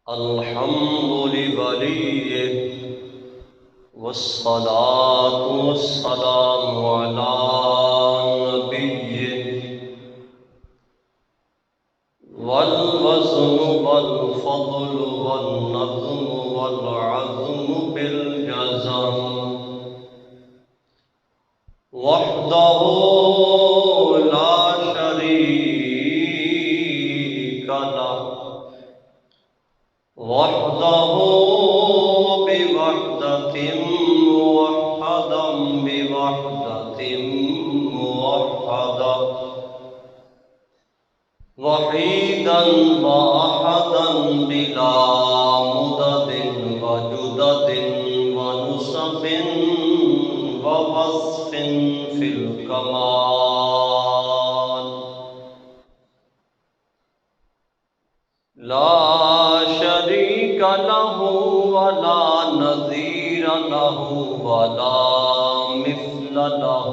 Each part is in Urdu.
الحمد لوليه والصلاة والسلام على نبيه والوزن والفضل والنظم والعزم بالجزم وحده لا شريك له وحده بوحدة موحدا بوحدة موحدا وحيدا وأحدا بلا مدد وجدد ونسب ووصف في الكمال لا شريك له ولا نظير له ولا مثل له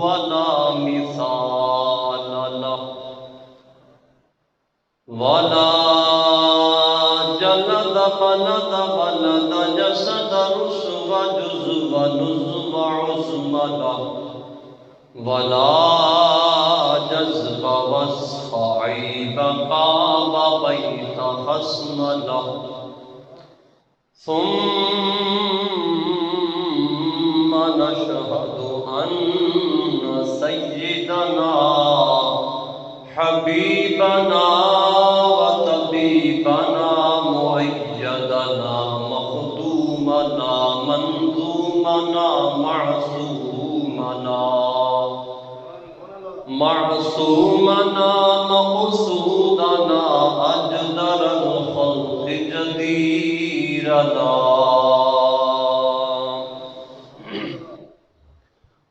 ولا مثال له ولا جلد بلد بلد جسد رسو جزو نزو عزم له ولا جذب وصف عيب قاب بيت خصم له ثم نشهد أن سيدنا حبيبنا وطبيبنا مؤيدنا مخدومنا منظومنا معصومنا مقصودنا أجدر الخلق جديرنا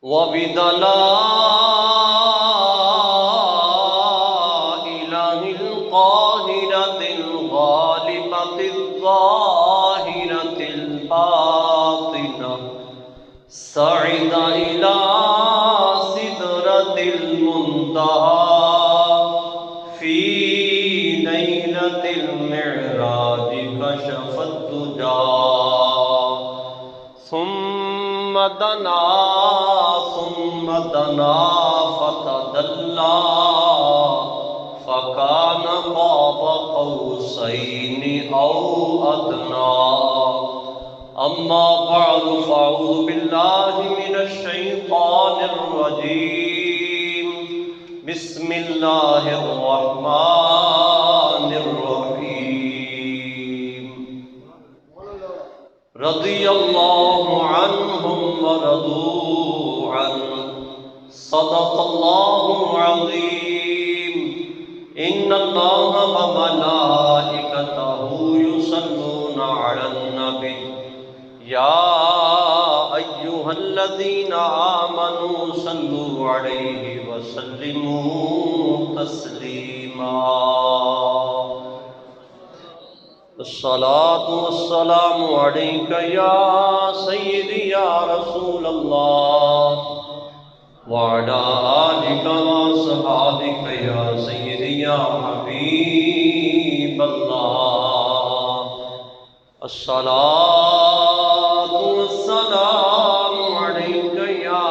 وبدلائله القاهرة الغالبة الظاهرة الباطنة صعد إلى سدرة المنتهى في ليلة المعراج كشف الدجى ثم دنا فتدلى فكان قاب قوسين أو أدنى أما بعد فأعوذ بالله من الشيطان الرجيم بسم الله الرحمن الرحيم رضي الله عنهم ورضوا عنه صدق الله العظيم إن الله وملائكته يصلون على النبي يا أيها الذين آمنوا صلوا عليه وسلموا تسليما الصلاة والسلام عليك يا سيدي يا رسول الله وعلى آلك وصحابك يا سيدي يا حبيب الله الصلاة والسلام عليك يا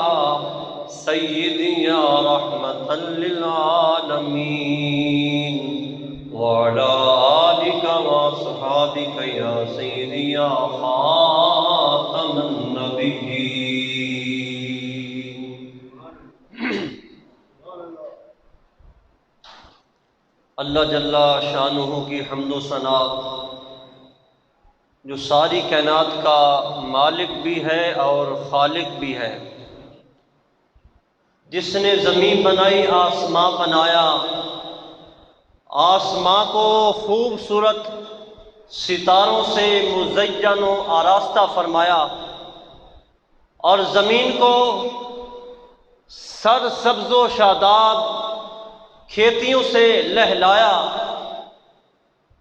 سيدي يا رحمة للعالمين وعلى آلك وصحابك يا سيدي يا خاتم النبيين اللہ جل شانہ کی حمد و ثنا جو ساری کائنات کا مالک بھی ہے اور خالق بھی ہے، جس نے زمین بنائی، آسماں بنایا، آسماں کو خوبصورت ستاروں سے مزین و آراستہ فرمایا اور زمین کو سرسبز و شاداب کھیتیوں سے لہلایا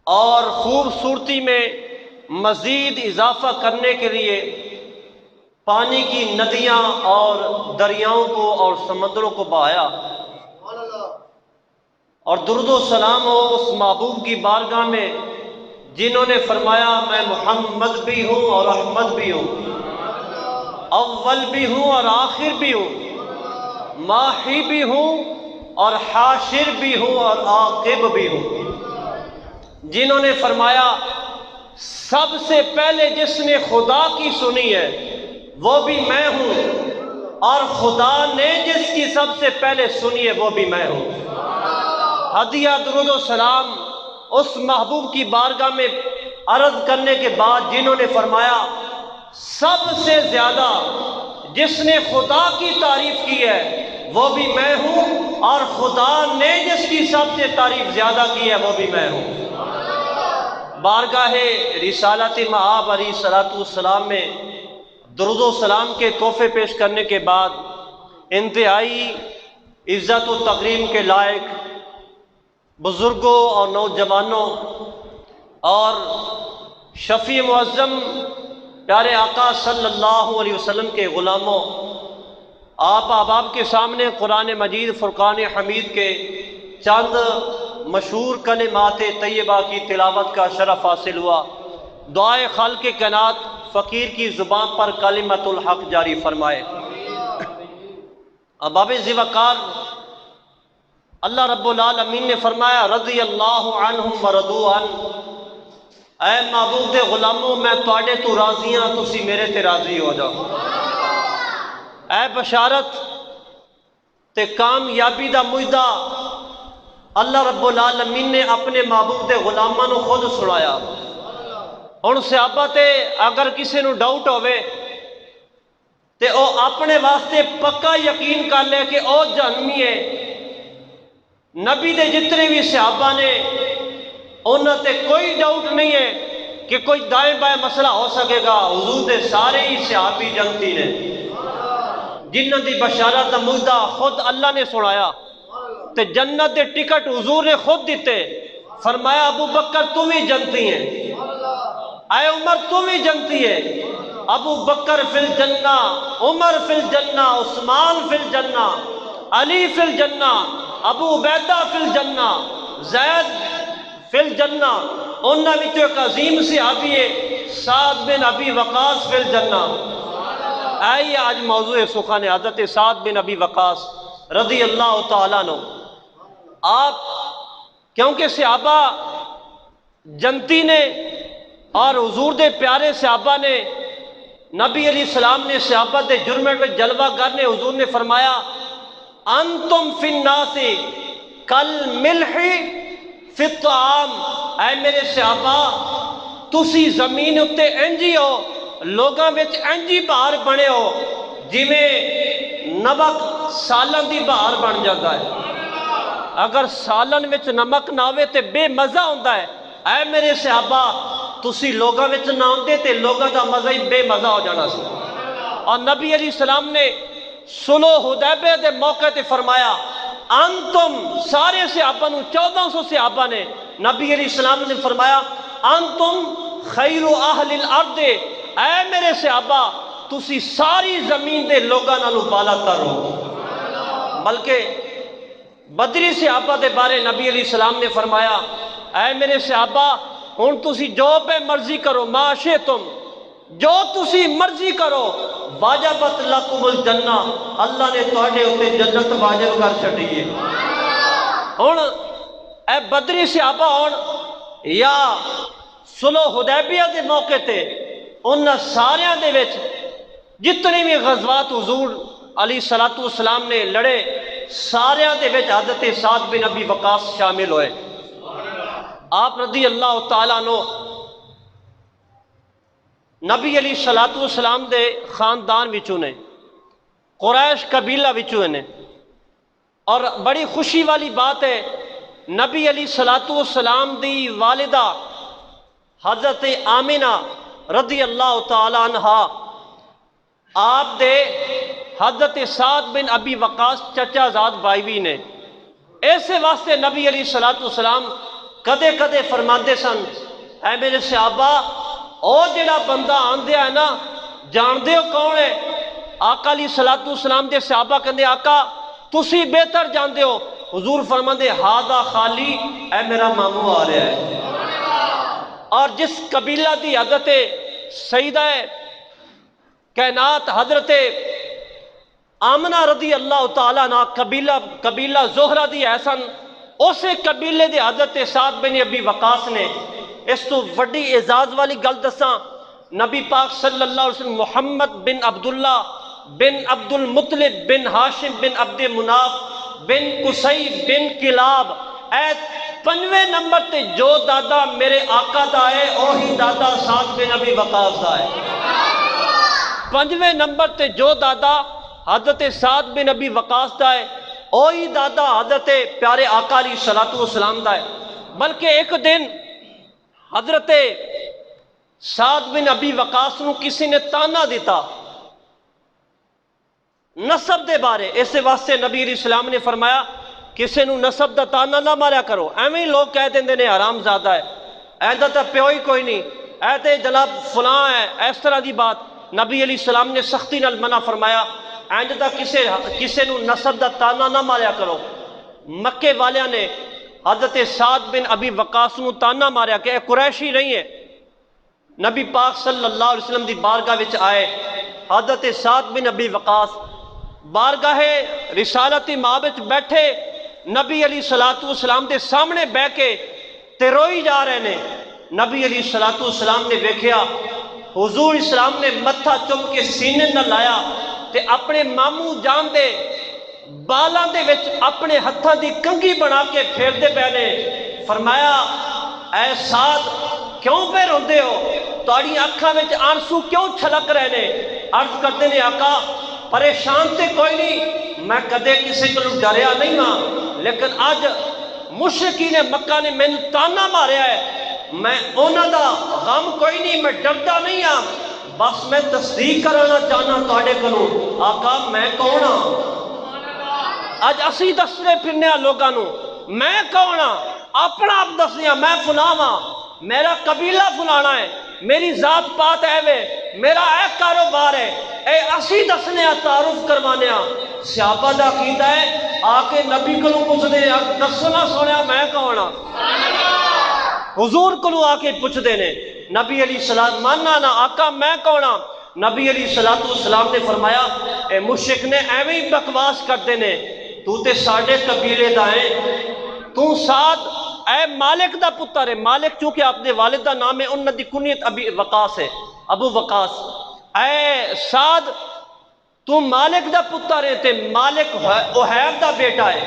اور خوبصورتی میں مزید اضافہ کرنے کے لیے پانی کی ندیاں اور دریاؤں کو اور سمندروں کو بہایا، اور درود و سلام ہو اس محبوب کی بارگاہ میں جنہوں نے فرمایا میں محمد بھی ہوں اور احمد بھی ہوں، اول بھی ہوں اور آخر بھی ہوں، ماحی بھی ہوں اور حاشر بھی ہوں اور عاقب بھی ہوں، جنہوں نے فرمایا سب سے پہلے جس نے خدا کی سنی ہے وہ بھی میں ہوں، اور خدا نے جس کی سب سے پہلے سنی ہے وہ بھی میں ہوں۔ ہدیہ درود و سلام اس محبوب کی بارگاہ میں عرض کرنے کے بعد جنہوں نے فرمایا سب سے زیادہ جس نے خدا کی تعریف کی ہے وہ بھی میں ہوں، اور خدا نے جس کی سب سے تعریف زیادہ کی ہے وہ بھی میں ہوں۔ بارگاہ رسالت مآب علیہ الصلوۃ والسلام میں درود و سلام کے تحفے پیش کرنے کے بعد انتہائی عزت و تکریم کے لائق بزرگوں اور نوجوانوں اور شفیع معظم پیارے آقا صلی اللہ علیہ وسلم کے غلاموں، آپ احباب کے سامنے قرآن مجید فرقان حمید کے چند مشہور کلمات طیبہ کی تلاوت کا شرف حاصل ہوا۔ دعائے خالق کائنات فقیر کی زبان پر کلمت الحق جاری فرمائے۔ احباب ذی وقار، اللہ رب العالمین نے فرمایا رضی اللہ عنہم ورضوا عنہ، اے محبوب دے غلاموں میں تواڈے تو راضی ہاں، تسی میرے تے راضی ہو جاؤ۔ اے بشارت تے کامیابی دا مجدہ اللہ رب العالمین نے اپنے محبوب دے غلاماں نو خود سنایا۔ ہن صحابہ تے اگر کسی نو ڈاؤٹ ہوئے تے او اپنے واسطے پکا یقین کر لے کہ او جہنمی ہے۔ نبی دے جتنے بھی صحابہ نے انہاں تے کوئی ڈاؤٹ نہیں ہے کہ کوئی دائیں بائیں مسئلہ ہو سکے گا، حضور دے سارے ہی صحابی جنتی نے، جنہاں دی بشارت دا مجدہ خود اللہ نے سنایا تے جنت دے ٹکٹ حضور نے خود دیتے۔ فرمایا ابو بکر تم ہی جنتی ہیں، اے عمر تم ہی جنتی ہے، ابو بکر فی الجنہ، عمر فی الجنہ، عثمان فی الجنہ، علی فی الجنہ، ابو عبیدہ فی الجنہ، زید فی الجنہ، انہاں وچوں ایک عظیم صحابی ہے سعد بن ابی وقاص فی الجنہ۔ آئیے آج موضوع سخن حضرت سعد بن ابی وقاص رضی اللہ تعالیٰ عنہ۔ آپ کیونکہ صحابہ جنتی نے اور حضور دے پیارے صحابہ نے، نبی علیہ السلام نے صحابہ دے جرمے میں جلوہ گر نے حضور نے فرمایا انتم فی الناس کالملح فی الطعام، اے میرے صحابہ تسی زمین اتے انجی ہو، لوگاں وچ انجی بہار بنے ہو جویں نمک سالن دی بہار بن جاتا ہے۔ اگر سالن وچ نمک نہ ہوئے تے بے مزہ ہوندا ہے، اے میرے صحابہ تسی لوگاں وچ نہ ہوندے تے لوگاں دا مزہ ہی بے مزہ ہو جانا سی۔ اور نبی علیہ السلام نے صلح حدیبیہ دے موقع تے فرمایا انتم سارے صحابہ نو 1400 صحابہ نے نبی علیہ السلام نے فرمایا انتم خیر اہل الارض، اے میرے صحابہ تسی ساری زمین دے لوگاں نالو بالا تر ہو۔ بلکہ بدری صحابہ دے بارے نبی علیہ السلام نے فرمایا اے میرے صحابہ ہن تسی جو پہ مرضی کرو، ما شئتم، جو تسی مرضی کرو، واجبت لکم الجنہ، اللہ نے تواڈے اوتے جنت واجب کر چھڈی ہے۔ ہن اے بدری صحابہ ہون یا صلح حدیبیہ دے موقع تے انہاں ساریاں دے وچ جتنے بھی غزوات حضور علیہ الصلوۃ والسلام نے لڑے ساریاں دے وچ حضرت سعد بن ابی وقاص شامل ہوئے۔ آپ رضی اللہ تعالیٰ عنہ نبی علیہ الصلوۃ والسلام دے خاندان وچوں نے، قریش قبیلہ وچوں نے، اور بڑی خوشی والی بات ہے نبی علیہ الصلوۃ والسلام دی والدہ حضرت آمنہ رضی اللہ تعالیٰ عنہا آپ دے حضرت سعد بن ابی وقاص چچا زاد بھائی بھی نے۔ ایسے واسطے نبی علیہ الصلوۃ والسلام کدے کدے فرماندے سن اے میرے صحابہ او جڑا بندہ آندیا ہے نا جان دے ہو کون ہے؟ آقا علیہ الصلوۃ والسلام دے صحابہ کہندے آقا تسی بہتر جان دے ہو۔ حضور فرماندے ہاذا خالی، اے میرا ماموں آ رہا ہے۔ اور جس قبیلہ دی حضرت سیدہ کائنات حضرت آمنہ رضی اللہ تعالیٰ عنہ قبیلہ زہرہ دی احسن اسے قبیلے دے حضرت سعد بن ابی وقاص نے اس تو وڈی اعزاز والی گل دساں نبی پاک صلی اللہ علیہ وسلم محمد بن عبداللہ بن عبد المطلب بن ہاشم بن عبد مناف بن قصی بن کلاب اے 5ویں نمبر تے جو دادا میرے آقا دا ہے اوہی دادا سعد بن ابی وقاص دا ہے 5ویں نمبر تے جو دادا حضرت سعد بن ابی وقاص دا ہے اوہی دادا حضرت پیارے آقا علیہ الصلوۃ والسلام دا ہے بلکہ ایک دن حضرت سعد بن ابی وقاص نو کسی نے تانا دیتا نسب دے بارے اس واسطے نبی علیہ السلام نے فرمایا کسی نو نسب دا تانا نہ ماریا کرو ایویں لوگ کہہ دیندے نے حرام زادہ ہے ایندہ تا پیو ہی کوئی نہیں اے تے جناب فلاں ہے اس طرح دی بات نبی علیہ السلام نے سختی نال منع فرمایا اینج دا کسے نو نسب دا تانا نہ ماریا کرو مکے والیاں نے حضرت سعد بن ابی وقاص نو تانا ماریا کہ اے قریشی نہیں ہے نبی پاک صلی اللہ علیہ وسلم دی بارگاہ وچ آئے حضرت سعد بن ابی وقاص بارگاہ رسالت ماں وچ بیٹھے نبی علیہ الصلوۃ والسلام دے سامنے بہ کے تے روئی جا رہے نے نبی علیہ الصلوۃ والسلام نے ویکھیا حضور اسلام نے متھا چم کے سینے نہ لایا تے اپنے ماموں جان دے بالاں دے وچ اپنے ہتھاں دی کنگھی بنا کے پھیر دے پے نے فرمایا اے سعد کیوں پہ روندے ہو تہاڈی اکھاں وچ آنسو کیوں چھلک رہے نے عرض کرتے نے آقا پریشان تے کوئی نہیں میں کدے کسی کو ڈریا نہیں ہاں لیکن اج مشرکین مکہ نے مینوں تانا ماریا ہے میں انہاں دا غم کوئی نہیں میں ڈردا نہیں ہاں بس میں تصدیق کرنا چاہنا تہاڈے کولوں آقا میں کون ہاں اج اسی دسنے پھرنے لوگاں نو میں کون ہاں اپنا آپ دسیا میں فلاں ہاں میرا قبیلہ فلانا ہے میری ذات پات ہے وے میرا اے کاروبار ہے اے اسی دسنے تعارف کروانے صحابہ دا عقیدہ ہے آ کے نبی کو پوچھتے دسنا سونے میں کون ہاں حضور کو آ کے پوچھتے نے نبی علیہ السلام ماننا نہ آقا میں کون ہاں نبی علیہ الصلوۃ والسلام نے فرمایا اے مشرک نے ایویں ہی بکواس کرتے نے تو تے ساڈے قبیلے دا ہے تو سعد اے مالک دا پتر ہے مالک چونکہ اپنے والد دا نام ہے انہاں دی کنیت ابی وقاص ہے ابو وقاص اے سعد تو مالک دا پتر ہے تے مالک احیب دا بیٹا ہے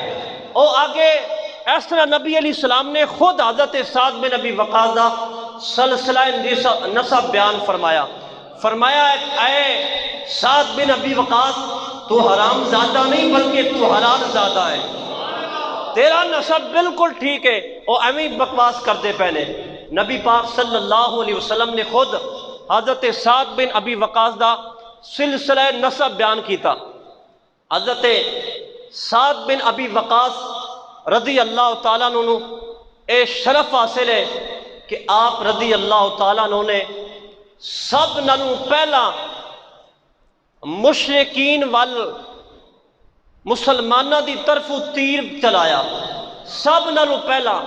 او آگے اس طرح نبی علیہ السلام نے خود حضرت سعد بن ابی وقاص دا سلسلہ نسب بیان فرمایا اے سعد بن ابی وقاص تو حرام زادہ نہیں بلکہ تو حلال زادہ ہے تیرا نسب بالکل ٹھیک ہے وہ ایویں بکواس کرتے پہنے نبی پاک صلی اللہ علیہ وسلم نے خود حضرت سعد بن ابی وقاص دا سلسلہ نسب بیان کیتا حضرت سعد بن ابی وقاص رضی اللہ تعالیٰ عنہ اے شرف حاصل ہے کہ آپ رضی اللہ تعالیٰ عنہ نے سب نالوں پہلا مشرکین وال مسلمانہ دی طرف تیر چلایا سب نالوں پہلا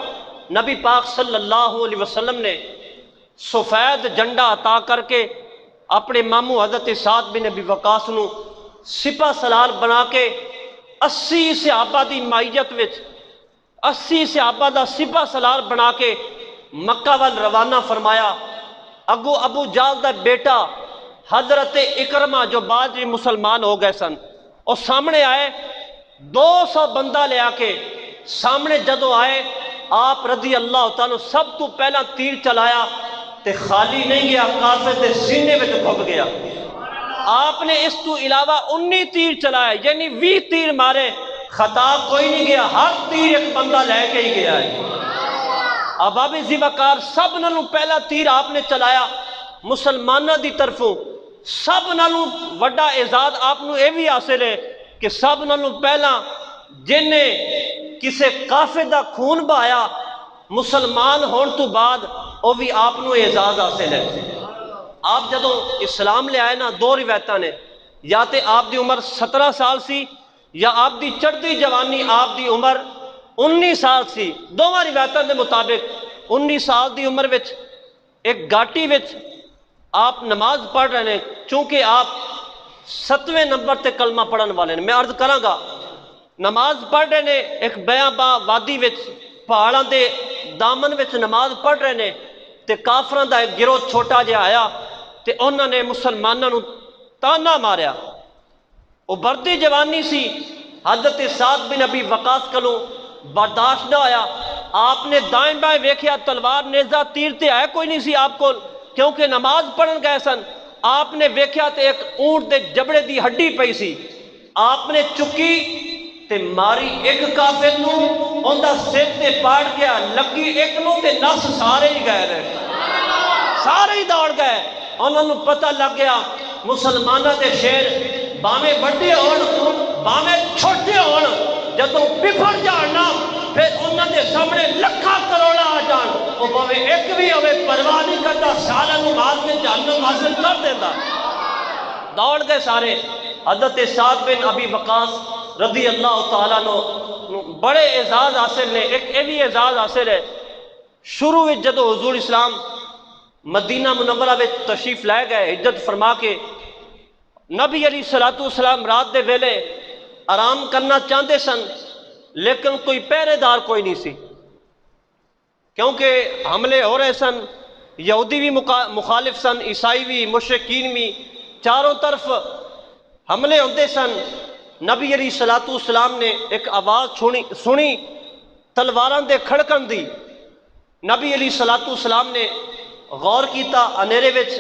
نبی پاک صلی اللہ علیہ وسلم نے سفید جھنڈا عطا کر کے اپنے ماموں حضرت سعد بن ابی وقاص نو سپہ سالار بنا کے 80 صحابہ دی مائیت وچ 80 صحابہ دا سپہ سالار بنا کے مکہ وال روانہ فرمایا اگو ابو جہل دا بیٹا حضرت اکرمہ جو بعد میں مسلمان ہو گئے سن اور سامنے آئے 200 بندہ لے آ کے سامنے جدو آئے آپ رضی اللہ تعالیٰ سب تو پہلا تیر چلایا تے خالی نہیں گیا کافر دے سینے میں گھب گیا آپ نے اس تو علاوہ 19 تیر چلایا یعنی 20 تیر مارے خطاب کوئی نہیں گیا ہر تیر ایک بندہ لے کے ہی گیا ہے اباب ذیوقار سب نالوں پہلا تیر آپ نے چلایا مسلمانہ دی طرفوں سب نالوں وڈا اعزاز آپ نو اے بھی حاصل ہے کہ سب نالوں پہلا جن نے کسے کافر دا خون بہایا مسلمان ہون تو بعد وہ بھی آپ نو اعزاز حاصل ہے آپ جدوں اسلام لے آئے نا 2 روایتاں نے یا تے آپ دی عمر 17 سال سی یا آپ دی چڑھتی جوانی آپ دی عمر 19 سال سی دونوں روایتاں دے مطابق 19 سال دی عمر وچ ایک گاٹی وچ آپ نماز پڑھ رہے ہیں، چونکہ آپ 7ویں نمبر تے کلمہ پڑھن والے ہیں، میں عرض کراں گا نماز پڑھ رہے ہیں ایک بیاباں وادی وچ پہاڑاں دے دامن وچ نماز پڑھ رہے ہیں تے کافراں دا ایک گروہ چھوٹا جہا آیا تے انہوں نے مسلمانوں نوں تانا ماریا، وہ بردی جوانی سی، حضرت سعد بن ابی وقاص کلوں برداشت نہ ہویا، آپ نے دائیں بائیں ویکھیا تلوار نیزہ تیر تے ہے کوئی نہیں سی آپ کو، کیونکہ نماز پڑھن گئے سن، آپ نے ویکھیا تے ایک اونٹ دے جبڑے دی ہڈی پئی سی، آپ نے چکی تے ماری ایک کافر نوں، اوندا سر تے پاڑ گیا، لگی ایک نوں تے نس سارے ہی گئے رہے، سارے ہی دوڑ گئے، انہوں نے پتہ لگ گیا مسلمانہ دے شیر باویں بڑے ہون باویں چھوٹے ہون جدوں بفر جاننا پھر انہوں نے سامنے لکھا کروڑا آ جان، وہ باویں ایک بھی ہوئے پرواہ نہیں کرتا، سالہ نماز کے جہنم حاصل کر دیتا، دوڑ گئے سارے۔ حضرت سعد بن ابی وقاص رضی اللہ تعالیٰ نو بڑے اعزاز حاصل نے، ایک یہ بھی اعزاز حاصل ہے، شروع میں جدو حضور اسلام مدینہ منورہ میں تشریف لائے گئے ہجرت فرما کے، نبی علیہ السلام رات دے ویلے آرام کرنا چاہتے سن، لیکن کوئی پہرے دار کوئی نہیں سی، کیونکہ حملے ہو رہے سن، یہودی بھی مخالف سن، عیسائی بھی، مشرکین بھی، چاروں طرف حملے ہوتے سن۔ نبی علیہ السلام نے ایک آواز سنی تلواراں دے کھڑکن دی، نبی علیہ السلام نے غور کیتا انیرے وچ،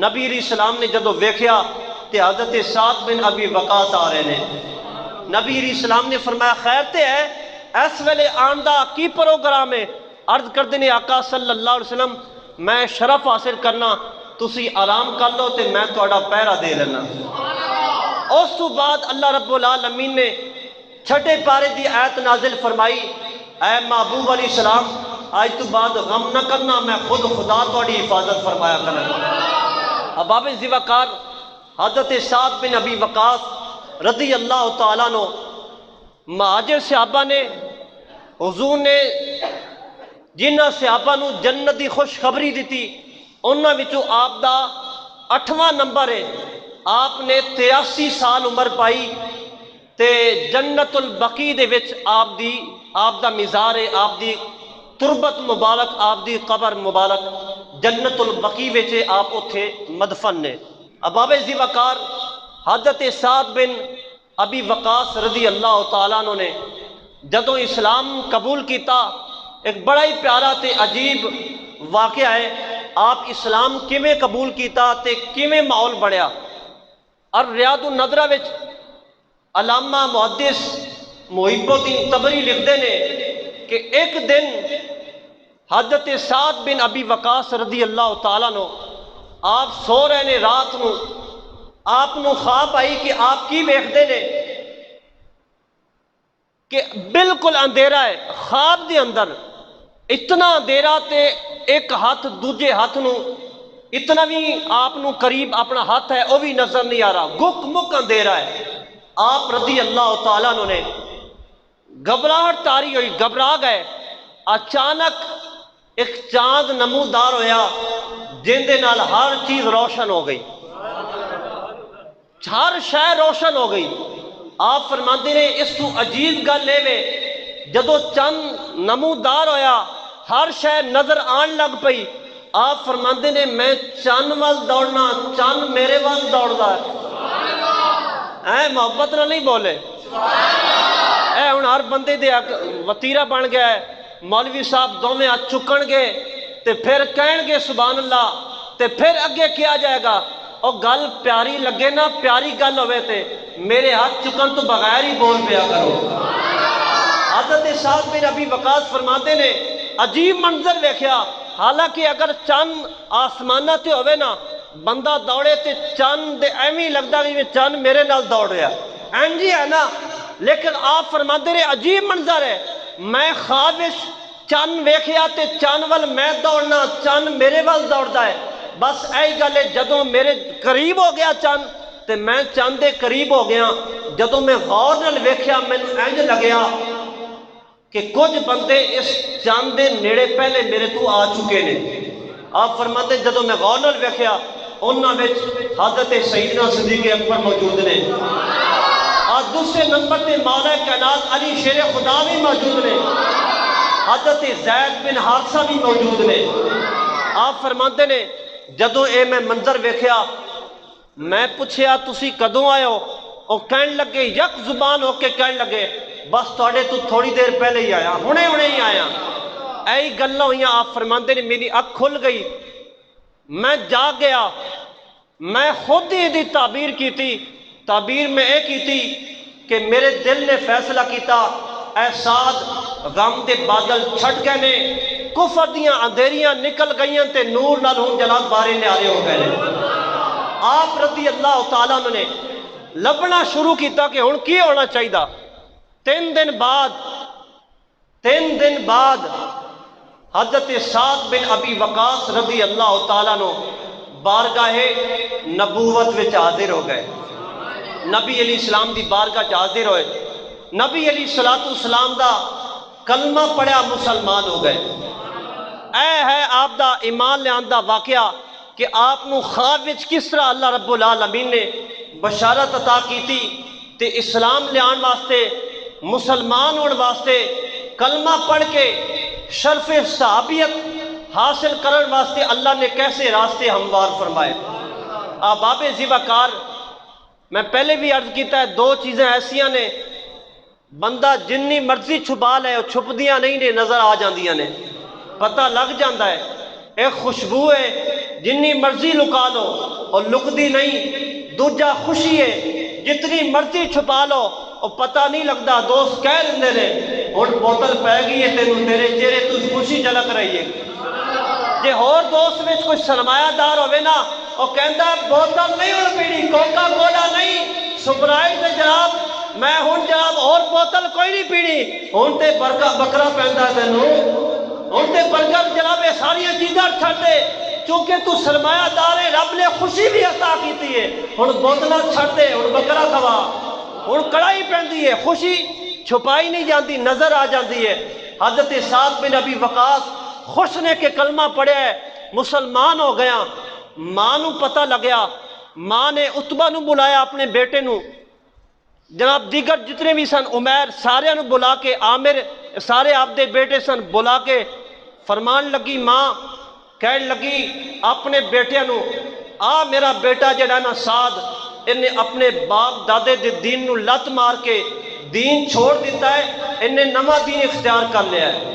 نبی علیہ السلام نے جدو ویکھیا تے حضرت سعد بن ابی وقاص آ رہے ہیں، نبی علیہ السلام نے فرمایا خیر تے ہے اس ویلے آن دا کی پروگرام ہے؟ عرض کر دینے آقا صلی اللہ علیہ وسلم میں شرف حاصل کرنا، تسی آرام کر لو تے میں تہاڈا پہرا دے لینا۔ اس تو بعد اللہ رب العالمین نے چھٹے پارے دی آیت نازل فرمائی، اے محبوب علیہ السلام آج تو بعد غم نہ کرنا، میں خود خدا تہاڈی حفاظت فرمایا کرنا۔ احباب ذوقار، حضرت سعد بن ابی وقاص رضی اللہ تعالیٰ نو مہاجر صحابہ نے حضور نے جنہ صحابہ نو جنت دی خوشخبری دیتی انہاں وچوں آپ دا 8واں نمبر ہے، آپ نے 83 سال عمر پائی تے جنت البقیع دے وچ آپ دا مزار ہے، آپ دی تربت مبارک، آپ دی قبر مبارک جنت البقیع وچ آپ اتھے مدفن نے۔ احباب ذوقار، حضرت سعد بن ابی وقاص رضی اللہ تعالیٰ عنہ نے جدوں اسلام قبول کیتا، ایک بڑا ہی پیارا تے عجیب واقعہ ہے، آپ اسلام کیویں قبول کیتا تے کیویں ماحول بڑھیا۔ اور ریاض النظرہ وچ علامہ محدث محب الدین طبری لکھتے ہیں کہ ایک دن حضرت سعد بن ابی وقاص رضی اللہ تعالیٰ عنہ آپ سو رہے نے، رات نو آپ نو خواب آئی کہ آپ کی ویکھدے نے کہ بالکل اندھیرا ہے، خواب دے اندر اتنا اندھیرا تے ایک ہاتھ دوجے ہاتھ نو اتنا بھی آپ نو قریب اپنا ہاتھ ہے وہ بھی نظر نہیں آ رہا، گک مک اندھیرا ہے۔ آپ رضی اللہ تعالیٰ عنہ نے گھبراہٹ تاری ہوئی، گھبرا گئے، اچانک ایک چاند نمودار ہویا جن دے نال ہر چیز روشن ہو گئی، ہر شے روشن ہو گئی۔ آپ فرماندے نے اس تو عجیب گل اے جدو چند نمودار ہویا ہر شے نظر آن لگ پئی، آپ فرماندے نے میں چند وال دوڑنا، چند میرے وال دوڑدا ہے، محبت نہ نہیں بولے، اے ہن ہر بندے دے وتیرا بن گیا ہے، مولوی صاحب دوویں ہاتھ چکن گے تے پھر کہن گے سبحان اللہ تے پھر اگے کیا جائے گا، اور گل پیاری لگے نا، پیاری گل ہوئے تے میرے ہاتھ چکن تو بغیر ہی بول پیا کرو۔ حضرت سعد بن ابی وقاص فرماتے نے عجیب منظر ویکھیا، حالانکہ اگر چند آسمانہ تے ہوئے نا بندہ دوڑے تے چند دے ایویں لگدا بھی چند میرے نال دوڑ رہا این جی ہے نا، لیکن آپ فرماتے نے عجیب منظر ہے، میں خواب چند ویکھیا تے چند وال میں دوڑنا، چند میرے وال دوڑدا ہے، بس ایہی گل ہے جدوں میرے قریب ہو گیا چند تے میں چند دے قریب ہو گیا، جدوں میں غور نال ویکھیا مینوں انج لگیا کہ کچھ بندے اس چند دے نیڑے پہلے میرے تو آ چکے نے، آپ فرماتے جدو میں غور نال ویکھیا انہاں وچ حضرت سیدنا صدیق اکبر موجود نے، اور دوسرے نمبر تے مولا کائنات علی شیر خدا بھی موجود نے، حضرت زید بن حارثہ بھی موجود نے۔ آپ فرماتے نے جدو اے میں منظر ویکھیا میں پوچھیا تسی کدوں آئے ہو؟ وہ کہن لگے یک زبان ہو کے کہن لگے بس تھوڑے تو تھوڑی دیر پہلے ہی آیا، ہنے ہی آیا۔ ایہی گلاں ہوئیاں۔ آپ فرماتے نے میری اکھ کھل گئی، میں جاگ گیا، میں خود ہی دی تعبیر کی تھی۔ تعبیر میں اے کی تھی کہ میرے دل نے فیصلہ کیتا اے سعد غم دے بادل چھٹ گئے نے، کفر دیاں اندھیریاں نکل گئیاں تے نور نال ہن جناب بارے نیارے ہو گئے نے۔ آپ رضی اللہ تعالیٰ عنہ نے لبنا شروع کیتا کہ ہن کی ہونا چاہیے۔ تین دن بعد حضرت سعد بن ابی وقاص رضی اللہ تعالیٰ عنہ بارگاہ نبوت وچ حاضر ہو گئے، نبی علیہ السلام دی بارگاہ حاضر ہوئے، نبی علیہ السلام دا کلمہ پڑھیا مسلمان ہو گئے۔ اے ہے آپ دا ایمان لیان دا واقعہ کہ آپ نو خواب وچ کس طرح اللہ رب العالمین نے بشارت عطا کی تھی تے اسلام لیان واسطے، مسلمان ہونے واسطے، کلمہ پڑھ کے شرف صحابیت حاصل کرن واسطے اللہ نے کیسے راستے ہموار فرمائے۔ احباب ذبح میں پہلے بھی عرض کیتا ہے دو چیزیں ایسیاں نے بندہ جنی مرضی چھپا لے چھپ دیاں نہیں نے، نظر آ جاندیاں نے، پتہ لگ جاندہ ہے۔ ایک خوشبو ہے جنی مرضی لکا لو اور لکدی نہیں، دوجا خوشی ہے جتنی مرضی چھپا لو اور پتہ نہیں لگتا۔ دوست کہہ لیندے نے ہن بوتل پہ گئی ہے تینوں تیرے چہرے تو خوشی جھلک رہی ہے۔ جے اور دوست میں کوئی سرمایہ دار ہوئے نا وہ کہندا بوتل نہیں ہن پیڑی، کوکا کولا نہیں، سپرائٹ دے جناب میں ہن جناب اور بوتل کوئی نہیں پیڑی، ہن تے بکرا پیندا تینوں، ہن تے برگر جناب یہ ساری چیزاں چھڈ دے، چونکہ تو سرمایہ دار ہے، رب نے خوشی بھی عطا کیتی ہے، ہن بوتلاں چھڈ دے، ہن بکرا کھوا، ہن کڑائی پیندی ہے، خوشی چھپائی نہیں جاندی، نظر آ جاندی ہے۔ حضرت سعد بن ابی وقاص خوش نے کہ کلمہ پڑھیا ہے، مسلمان ہو گیا۔ ماں نو پتہ لگیا، ماں نے عتبہ نو بلایا اپنے بیٹے نو، جناب دیگر جتنے بھی سن عمیر سارے نو بلا کے، عامر سارے آپ دے بیٹے سن بلا کے فرمان لگی، ماں کہن لگی اپنے بیٹے نو آ میرا بیٹا جڑا نا سعد انہیں اپنے باپ دادے دے دین نو لت مار کے دین چھوڑ دیتا ہے، انہیں نواں دین اختیار کر لیا ہے۔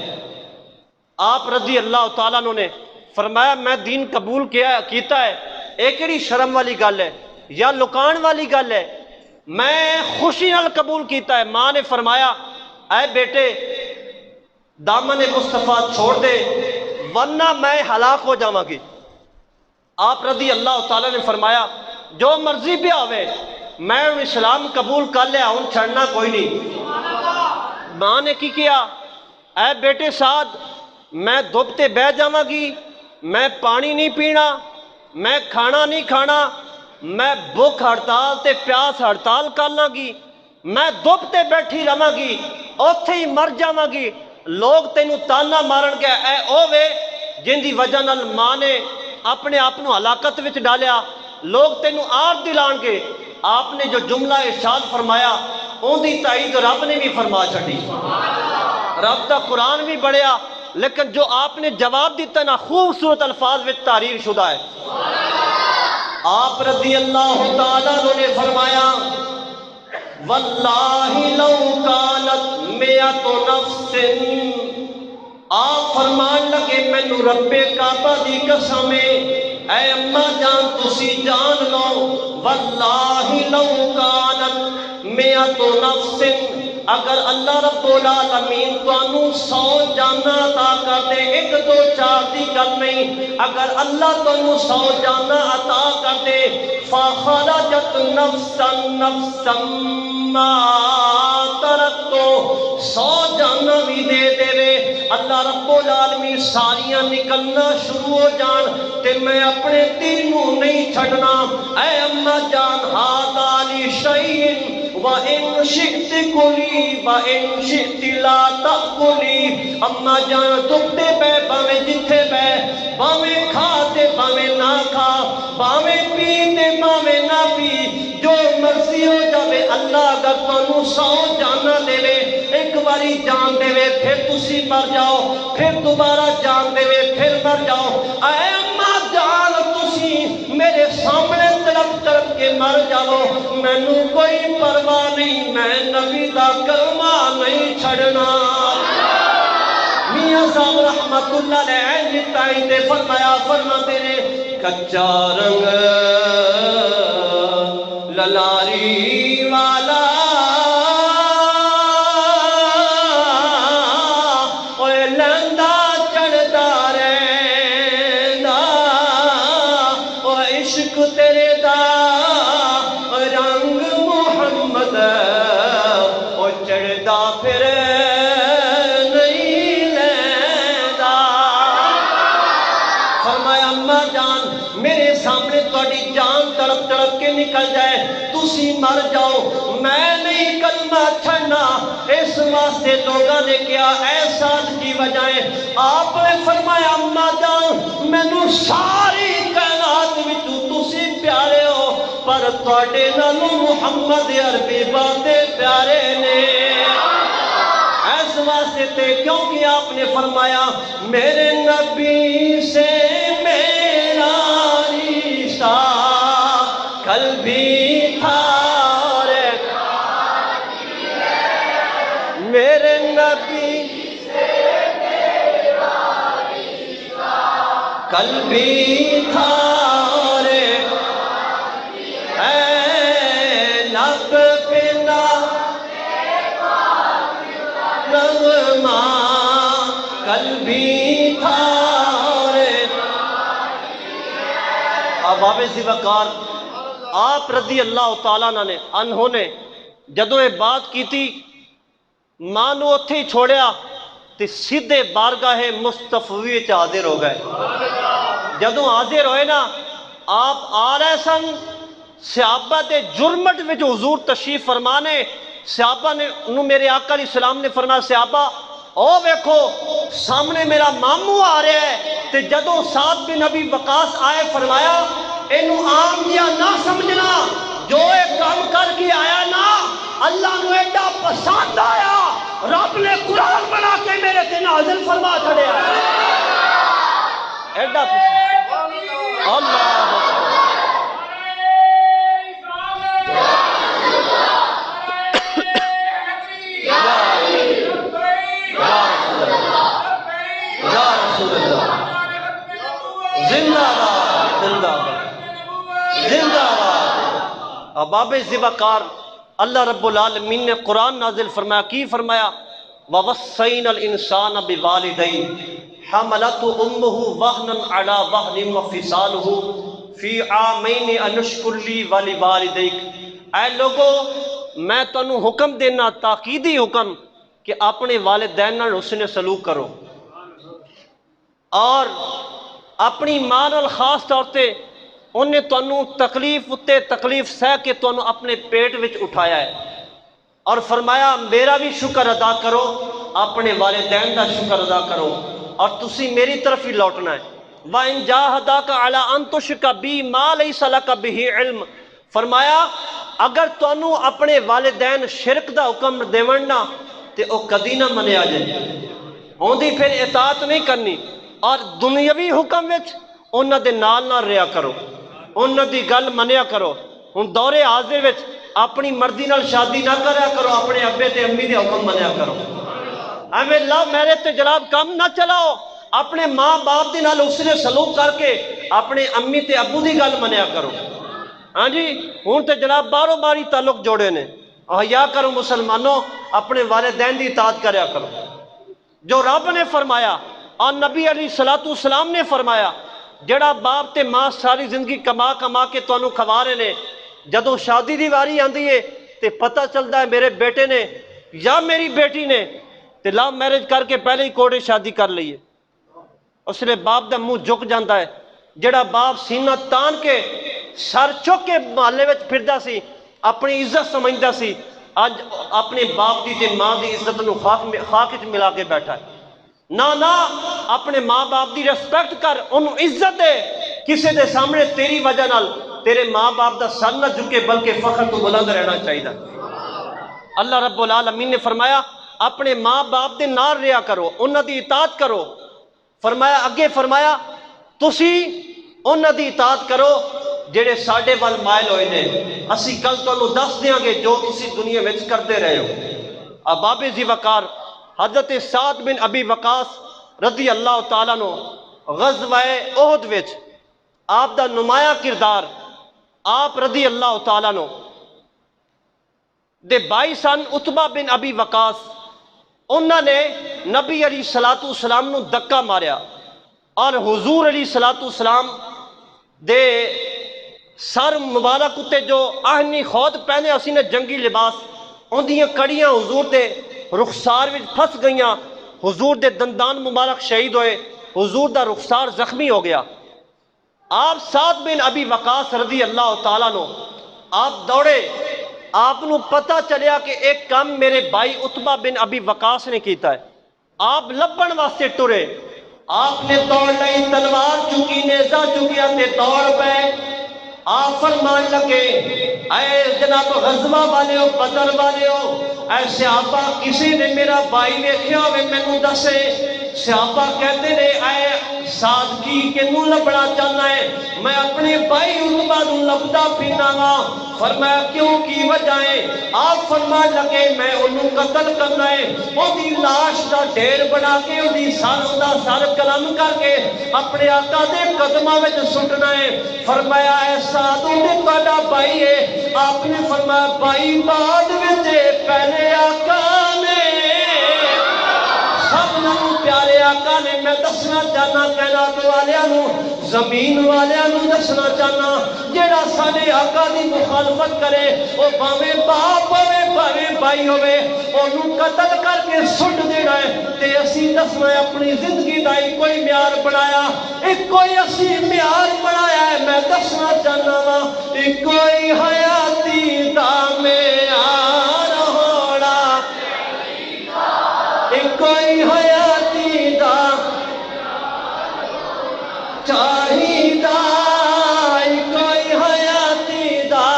آپ رضی اللہ تعالیٰ نے فرمایا میں دین قبول کیتا ہے، ایک کیڑی شرم والی گل ہے یا لکان والی گل ہے، میں خوشی نال قبول کیتا ہے۔ ماں نے فرمایا اے بیٹے دامن مصطفیٰ چھوڑ دے ورنہ میں ہلاک ہو جاواں گی۔ آپ رضی اللہ تعالیٰ نے فرمایا جو مرضی بھی ہوئے میں اسلام قبول کر لیا، ہوں چھڑنا کوئی نہیں۔ ماں نے کی کیا، اے بیٹے سعد میں دھوپ تے بہ جاواں گی، میں پانی نہیں پینا، میں کھانا نہیں کھانا، میں بھوک ہڑتال تے پیاس ہڑتال کر لاں گی، میں دھوپ تے بیٹھی رہاں گی، اوتھے ہی مر جاواں گی۔ لوگ تینوں تانا مارن گے اے اوے جن دی وجہ نال ماں نے اپنے آپ نو ہلاکت وچ ڈالیا، لوگ تینوں آر دلان گے۔ آپ نے جو جملہ ارشاد فرمایا اون دی تائید رب نے بھی فرما چھڑی، رب دا قرآن بھی بڑھیا، لیکن جو آپ نے جواب دیتا نا خوبصورت الفاظ وچ تحریر شدہ ہے۔ آپ رضی اللہ تعالیٰ نے فرمایا واللہ لو کانت مئۃ نفس، آپ فرمان لگے مینو رب کعبہ دی قسم اے اماں جان تسی جان لو واللہ لو کانت مئۃ نفس، اگر اللہ رب العالمین تانوں 100 جانا عطا کر دے، 1 2 4 دی گل نہیں، اگر اللہ تانوں 100 جانا عطا کر دے فخرجت نفسا نفسا ما ترکتو، 100 جانا بھی دے دے وے اللہ رب العالمین ساریاں نکلنا شروع ہو جان تے میں اپنے دین نو نہیں چھڑنا۔ اے اماں جان ھذا لشیء وَإِن شِئْتِ كُلِي وَإِن شِئْتِ لَا تَأْكُلِي اما جان تکتے بے باویں جتھے بے باویں کھاتے باویں نہ کھا باویں پیتے باویں نہ پی جو مرضی ہو جاوے اللہ اگر تانوں 100 جانا دے وے ایک باری جان دے وے پھر تسی مر جاؤ پھر دوبارہ جان دے وے پھر مر جاؤ اے اما جان تسی میرے سامنے تڑپ تڑپ کے مر جاؤ مینوں کوئی پرواہ نہیں میں نبی دا کلمہ نہیں چھڑنا میاں صاحب رحمت اللہ علیہ لکھتائی تے فرمایا فرماتے نے کچا رنگ للاری والا اوے لندا چڑھدا رہندا او عشق تیرے دا رنگ محمد او چڑھدا پھر میرے سامنے تھوڑی جان تڑپ تڑپ کے نکل جائے تسی مر جاؤ میں نہیں کلمہ چھڑنا اس واسطے لوگوں نے کیا ایسا کی وجہ آپ نے فرمایا اما جان مینوں ساری کائنات وچوں تسی پیارے ہو پر تواڈے نالوں محمد عربی باتیں پیارے نے اس واسطے تے کیونکہ آپ نے فرمایا میرے نبی سے میرا رشتہ کل بھی تھا میرے نبی سے میرا رشتہ کل بھی تھا لب پہ نغمہ کل بھی تھا باب ذی وقار آپ رضی اللہ تعالیٰ عنہ نے جدوں یہ بات کی تھی ماں نو اتھے ہی چھوڑیا تے سیدھے بارگاہ مصطفی وچ حاضر ہو گئے جدوں حاضر ہوئے نا آپ آ رہے سن صحابہ دے جرمٹ وچ حضور تشریف فرمانے صحابہ نے میرے آقا علیہ السلام نے فرمایا صحابہ او ویکھو سامنے میرا ماموں آ رہا ہے تے جدوں سعد بن ابی وقاص آئے فرمایا اینو عام دیا نہ سمجھنا جو ایک کام کر کے آیا نا اللہ نو ایڈا پسند آیا رب نے قرآن بنا کے میرے تے نازل فرما چھڑیا ایڈا پسند اللہ باب ذی وقار اللہ رب العالمین نے قرآن نازل فرمایا کی فرمایا وَوَصَّيْنَا الْإِنسَانَ بِوَالِدَيْهِ حَمَلَتْهُ أُمُّهُ وَهْنًا عَلَى وَهْنٍ وَفِصَالُهُ فِي عَامَيْنِ أَنِ اشْكُرْ لِي وَلِوَالِدَيْكَ اے لوگو میں تانوں حکم دینا تاکیدی حکم کہ اپنے والدین نال حسن سلوک کرو اور اپنی ماں نال خاص طور تے انہیں تانوں تکلیف اتے تکلیف سہ کے تانوں اپنے پیٹ وچ اٹھایا ہے اور فرمایا میرا بھی شکر ادا کرو اپنے والدین دا شکر ادا کرو اور تسی میری طرف ہی لوٹنا ہے وَإِن جَاهَدَاكَ عَلَىٰ أَن تُشْرِكَ بِي مَا لَيْسَ لَكَ بِهِ علم فرمایا اگر تانوں اپنے والدین شرک دا حکم دیون نا تے او کدی نہ منیا جائے اوندی پھر اطاعت نہیں کرنی اور دنیاوی حکم وچ انہاں دے نال نہ رہیا کرو انہاں دی گل منیا کرو ہن دور حاضر وچ اپنی مرضی نال شادی نہ کریا کرو اپنے ابے تے امی دے حکم منیا کرو ایویں لو میرج تے جناب کم نہ چلاؤ اپنے ماں باپ دے نال اس نے سلوک کر کے اپنے امی تے ابو دی گل منیا کرو ہاں جی ہن تے جناب باروں باری تعلق جوڑے نے حیا کرو مسلمانوں اپنے والدین دی اطاعت کریا کرو جو رب نے فرمایا اور نبی علیہ السلام نے فرمایا جڑا باپ تے ماں ساری زندگی کما کما کے تانوں کھوا رہے نے جدوں شادی دی واری آندی ہے تے پتہ چلتا ہے میرے بیٹے نے یا میری بیٹی نے تے لو میرج کر کے پہلے ہی کوڑے شادی کر لئیے اس لیے باپ دا منہ جھک جاندہ ہے جڑا باپ سینہ تان کے سر چک کے محلے وچ پھردا سی اپنی عزت سمجھدا سی اج اپنے باپ دی تے ماں دی عزت نو خاک وچ ملا کے بیٹھا ہے۔ نہ اپنے ماں باپ دی ریسپیکٹ کر، انہوں عزت دے، کسے دے سامنے تیری وجہ نال تیرے ماں باپ دا سر نہ جھکے بلکہ فخر تو بلند رہنا چاہیے۔ اللہ رب العالمین نے فرمایا اپنے ماں باپ دے نال رہیا کرو، انہاں دی اطاعت کرو۔ فرمایا اگے فرمایا تسی انہاں دی اطاعت کرو جڑے ساڈے ول مائل ہوئے نے، اسی کل تانوں دس دیاں گے جو تسی دنیا وچ کرتے رہے ہو۔ اباب ذی وقار حضرت سعد بن ابی وقاص رضی اللہ تعالیٰ نو غزوہ احد وچ آپ دا نمایاں کردار، آپ رضی اللہ تعالیٰ نو دے بائی سن عتبہ بن ابی وقاص، انہوں نے نبی علیہ السلام نو دکا ماریا اور حضور علیہ السلام دے سر مبارک اتے جو آہنی خود پہنے اسی نے جنگی لباس، ان دیاں کڑیاں حضور دے رخسار وچ پھس گئیاں، حضور دے دندان مبارک شہید ہوئے، حضور دا رخسار زخمی ہو گیا۔ آپ سعد بن ابی وقاص رضی اللہ تعالیٰ نو آپ دوڑے، آپ نو پتہ چلیا کہ ایک کام میرے بھائی عتبہ بن ابی وقاص نے کیتا ہے۔ آپ لبن واسطے ٹرے، آپ نے دوڑ لئی، تلوار چکی، نیزہ چکیا تے دوڑ پے۔ آپ فرمان لگے اے جناب غزوہ والے ہو، بدر والے ہو، اے صحابہ کسی نے میرا بھائی ویکھیا ہوئے مینوں دسے۔ صحابہ کہتے نے اے سعد کی کنوں لبنا چاہنا ہے؟ میں اپنے بھائی عتبہ نوں لبدا پینا وا۔ فرمایا کیوں کی وجہ ہے؟ آپ فرمان لگے میں انہوں قتل کرنا ہے، اودی لاش دا ڈھیر بنا کے اودی سر قلم کر کے اپنے آقا دے قدماں وچ سٹنا ہے۔ فرمایا اے سعد نے تہاڈا بھائی ہے؟ آپ نے فرمایا بھائی بعد وچ پہلے آقا نے، سب نوں پیارے آقا نے۔ میں دسنا چاہنا کائنات والیاں نوں، زمین والیاں نوں دسنا چاہنا جیڑا ساڈے آقا دی مخالفت کرے او بھاویں باپ ہوے بھاویں بھائی ہوے، اونوں قتل کر کے سٹ دینا ہے۔ تے اسی دسنا ہے اپنی زندگی دا کوئی معیار بنایا، ایک کوئی اسی معیار بنایا ہے۔ میں دسنا چاہنا وا ایک کوئی حیاتی دا معیار ہونا، ایک کوئی حیاتی دا چاہیدہ، ایک کوئی حیاتی دا،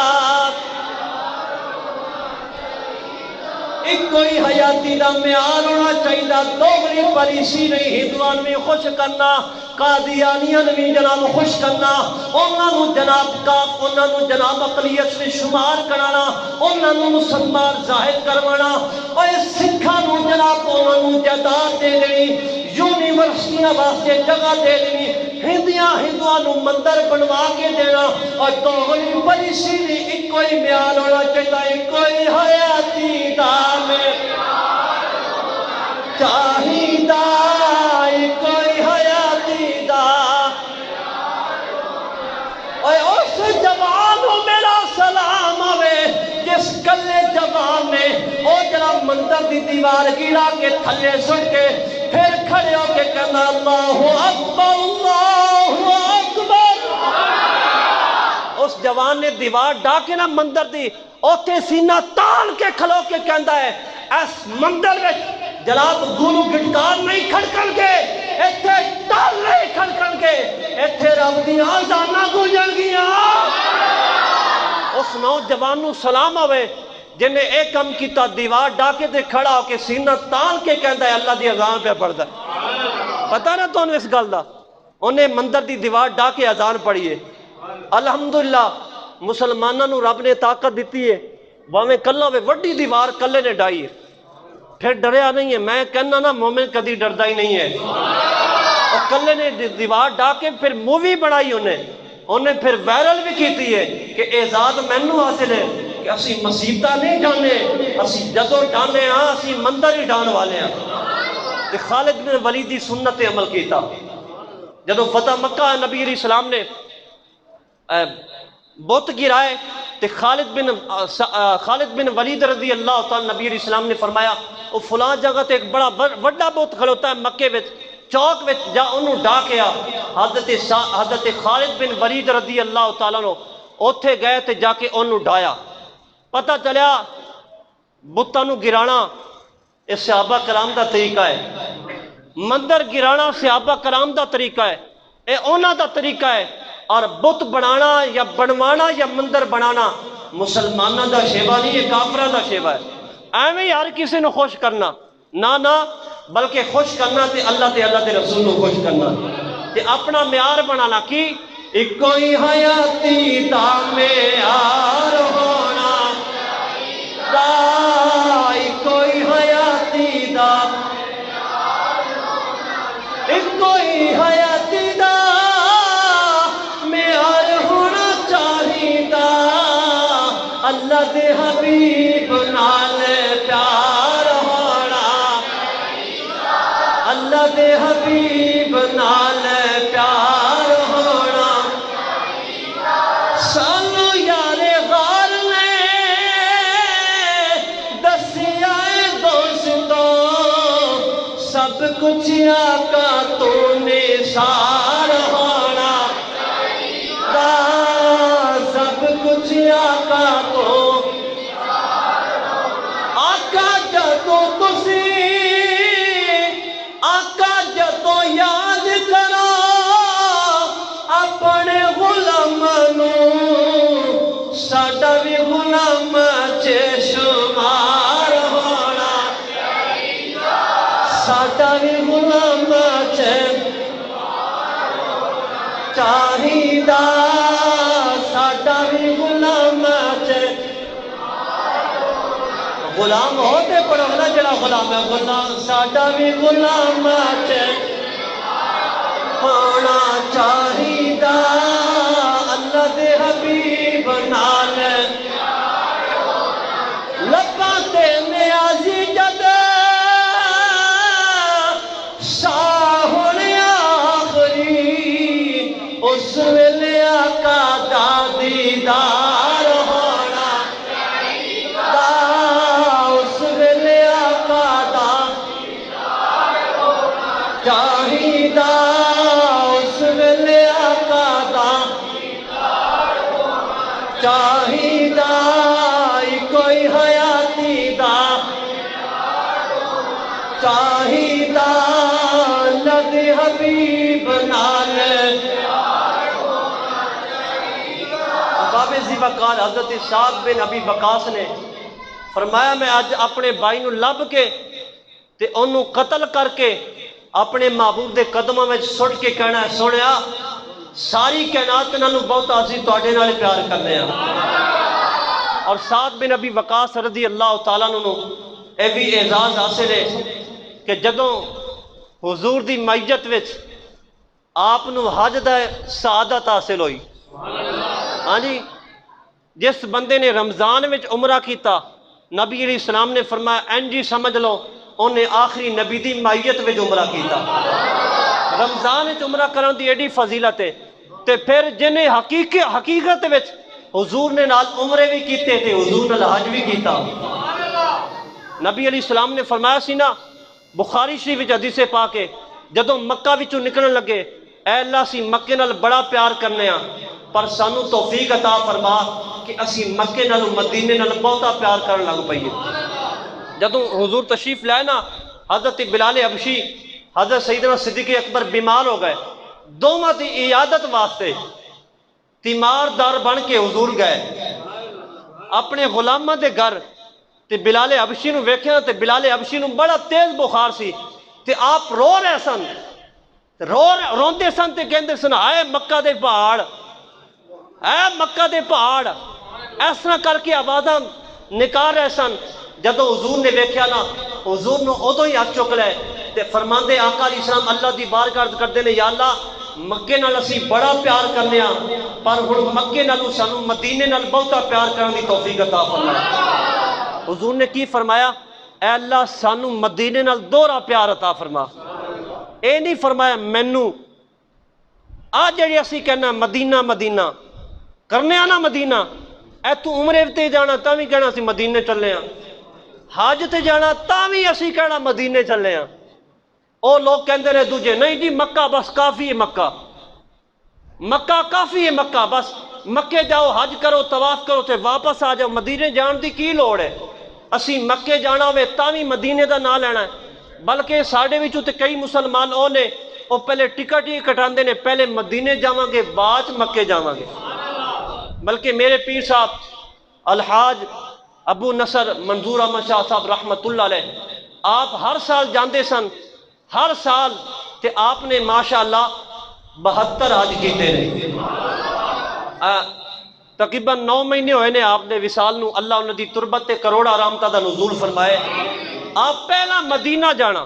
ایک کوئی حیاتی دا معیار ہونا چاہیدہ۔ دوغلی پالیسی نہیں، ہندوان میں خوش کرنا، قادیانیاں بھی جناب خوش کرنا، انہاں نوں جناب کاف، انہاں نوں جناب اقلیت میں شمار کرانا، انہاں نوں مسلمان ظاہر کروانا، اور سکھاں نوں جناب انہاں نوں جائیداد دے دینی، یونیورسٹیاں واسطے جگہ دے دینی، ہندوانوں مندر بنوا کے دینا، اور دوغلی پالیسی نہیں، ایک کوئی معیار ہونا چاہیے، ایک کوئی حیاتی دا چاہیدہ، ایک کوئی حیاتی دا۔ اور اس جوان کو میرا سلام آوے جس کلے جوان نے او جناب مندر دی دیوار گرا کے تھلے سٹ کے پھر کھڑے ہو کے کہنا اللہ اکبر اللہ اکبر۔ اس جوان نے دیوار ڈا کے نہ مندر دی اوتے سینہ تان کے کھلو کے کہندا ہے اس مندر میں جناب گولو گٹکار نہیں کھڑکن کے، ایتھے ٹال نہیں کھڑکن کے، ایتھے رب دی آزانہ گونجن گیا۔ اس نوجوان نو سلام ہوئے جن نے ایک کم کیتا، دیوار ڈاکے تے کھڑا ہو کے سینہ تان کے کہندا ہے اللہ دی اذان پہ پڑھدا ہے۔ پتہ نہ تو اس گل دا، انہیں مندر دی دیوار ڈاکے اذان پڑھی ہے۔ الحمدللہ مسلمانوں نو رب نے طاقت دیتی ہے، باویں کلہ ہوئے وڈی دیوار کلے نے ڈائی ہے، پھر ڈریا نہیں ہے۔ میں کہنا نا مومن کدی ڈردا ہی نہیں ہے۔ اور کلے نے دیوار ڈا کے پھر مووی بنائی، انہیں پھر وائرل بھی کیتی ہے کہ اعزاز مینوں حاصل ہے کہ اسی مصیبتہ نہیں ڈانے، اسی جدو ڈانے ہاں اسی مندر ہی ڈان والے ہیں۔ کہ خالد بن ولید دی سنت عمل کیتا، جدو فتح مکہ نبی علیہ السلام نے بت گرائے تو خالد بن ولید رضی اللہ تعالی نبی علیہ السلام نے فرمایا وہ فلاں جگہ تے ایک بڑا وڈا بت کھلوتا ہے مکے وچ، چوک وچ جا انہوں ڈا کے آ۔ حضرت خالد بن ولید رضی اللہ تعالیٰ نو اوتھے گئے تے جا کے انہوں ڈایا، پتہ چلیا بتاں نو گرانا یہ صحابہ کرام دا طریقہ ہے، مندر گرانا صحابہ کرام دا طریقہ ہے، یہ انہاں دا طریقہ ہے، اور بت بنانا یا بنوانا یا مندر بنانا مسلمانوں دا شیوا نہیں، یہ کافراں دا شیوا ہے۔ ایویں ہی ہر کسی نو خوش کرنا نہ بلکہ خوش کرنا تے اللہ دے رسول نو خوش کرنا تے اپنا معیار بنانا کی ایک ہی حیاتی دا معیار ہونا دا، ایک ہی حیاتی دا، ایک ہی حیاتی دا معیار ہونا چاہیدا، اللہ دے حبیب نال پیار ہونا، اللہ دے حبیب نال پیار ہونا، سانو یار غار نے دسیا دوستو سب کچھ آقا تو نثار ہونا دا، سب کچھ آقا تو آقا جدو تسی آقا جدو یاد کرو اپنے غلام نو ساڈا بھی غلام چ شمار ہونا، ساڈا بھی غلام چاہیدا، ساڈا بھی غلام غلام ہوتے پڑھو نا جڑا غلام ہے، غلام ساڈا بھی غلام ہونا چاہیدا، اللہ دے حبیب نال لباں تے نیازی جد ساہ ہونے آخری اس ویلے آقا دا دیدار ہونا دا، اس ویلے آقا دا چاہیدا، اس ویلے آقا دا چاہیدا، کوئی حیاتی دا چاہیدا، اللہ دے حبیب نال باب ذی وقار حضرت سعد بن ابی وقاص نے فرمایا میں آج اپنے بھائی نو لب کے تے انہوں قتل کر کے اپنے محبوب دے قدموں میں سٹ کے کہنا ہے سنیا ساری کائنات نالوں بہت اسی تواڈے نال پیار کرنے ہیں۔ اور سعد بن ابی وقاص رضی اللہ تعالیٰ عنہ اے بھی اعزاز حاصل ہے کہ جدوں حضور دی معیت وچ آپ نو حج دا سعادت حاصل ہوئی، ہاں جی، جس بندے نے رمضان وچ عمرہ کیتا نبی علیہ السلام نے فرمایا انجی سمجھ لو انہیں آخری نبی دی معیت وچ عمرہ کیتا، رمضان وچ عمرہ کرن دی ایڈی فضیلت ہے، تے پھر جنہیں حقیقت وچ حضور نے نال عمرے بھی کیتے تھے حضور نال حج بھی کیتا۔ نبی علیہ السلام نے فرمایا سی نا بخاری شریف وچ حدیث پاک ہے جدوں مکہ وچوں نکلن لگے اے اللہ سی مکے نال بڑا پیار کرنے ہاں پر سانو توفیق عطا فرما کہ اسی مکے نال مدینے نال بہتا پیار کرن لگ پئیے۔ جدوں حضور تشریف لائے نا حضرت بلال حبشی حضرت سیدنا صدیق اکبر بیمار ہو گئے، دوواں دی عیادت واسطے تیمار دار بن کے حضور گئے اپنے غلاماں دے گھر، تے بلال حبشی نو ویکھیا تے بلال حبشی نو بڑا تیز بخار سی تے آپ رو رہے سن، روندے سن تے کہندے سن اے مکہ دے پہاڑ، اے مکہ دے پہاڑ، اس طرح کر کے آوازاں نکال رہے سن۔ جدو حضور نے ویکھیا نا حضور نو ادو ہی ہاتھ چک لے تے فرماندے آقا علیہ السلام اللہ دی بارگاہ عرض کردے نے یا اللہ مکے نال اسی بڑا پیار کرنے ہاں پر ہن مکے نالوں سانو مدینے نال بہتا پیار کرن دی توفیق عطا فرما۔ حضور نے کی فرمایا اے اللہ سانو مدینے نال دوہرا پیار عطا فرما، اے نہیں فرمایا مینوں آج جڑی اسی کہنا مدینہ مدینہ کرنے آنا مدینہ، اے تو عمرے تے جانا تاں وی کہنا سی مدینے چلے ہاں، حج تے جانا تاں وی اسی کہنا مدینے چلے ہاں۔ او لوگ کہندے رہے دوجے نہیں جی مکہ بس کافی ہے، مکہ کافی ہے، مکہ بس مکے جاؤ حج کرو طواف کرو تے واپس آ جاؤ، مدینے جان دی کی لوڑ ہے؟ اسی مکے جانا ہوئے تاوی مدینے دا نام لینا ہے، بلکہ ساڈے وچوں تے کئی مسلمان او نے وہ پہلے ٹکٹ ہی کٹاندے نے، پہلے مدینے جاواں گے بعد مکے جاواں گے۔ بلکہ میرے پیر صاحب الحاج ابو نصر منظور احمد شاہ صاحب رحمت اللہ علیہ، آپ ہر سال جاندے سن، ہر سال، تے آپ نے ماشاءاللہ 72 حج کیتے نے۔ تقریباً 9 مہینے ہوئے نے آپ نے وصال نو، اللہ انہاں دی تربت تے کروڑا رحمتاں دا نزول فرمائے۔ آپ پہلا مدینہ جانا،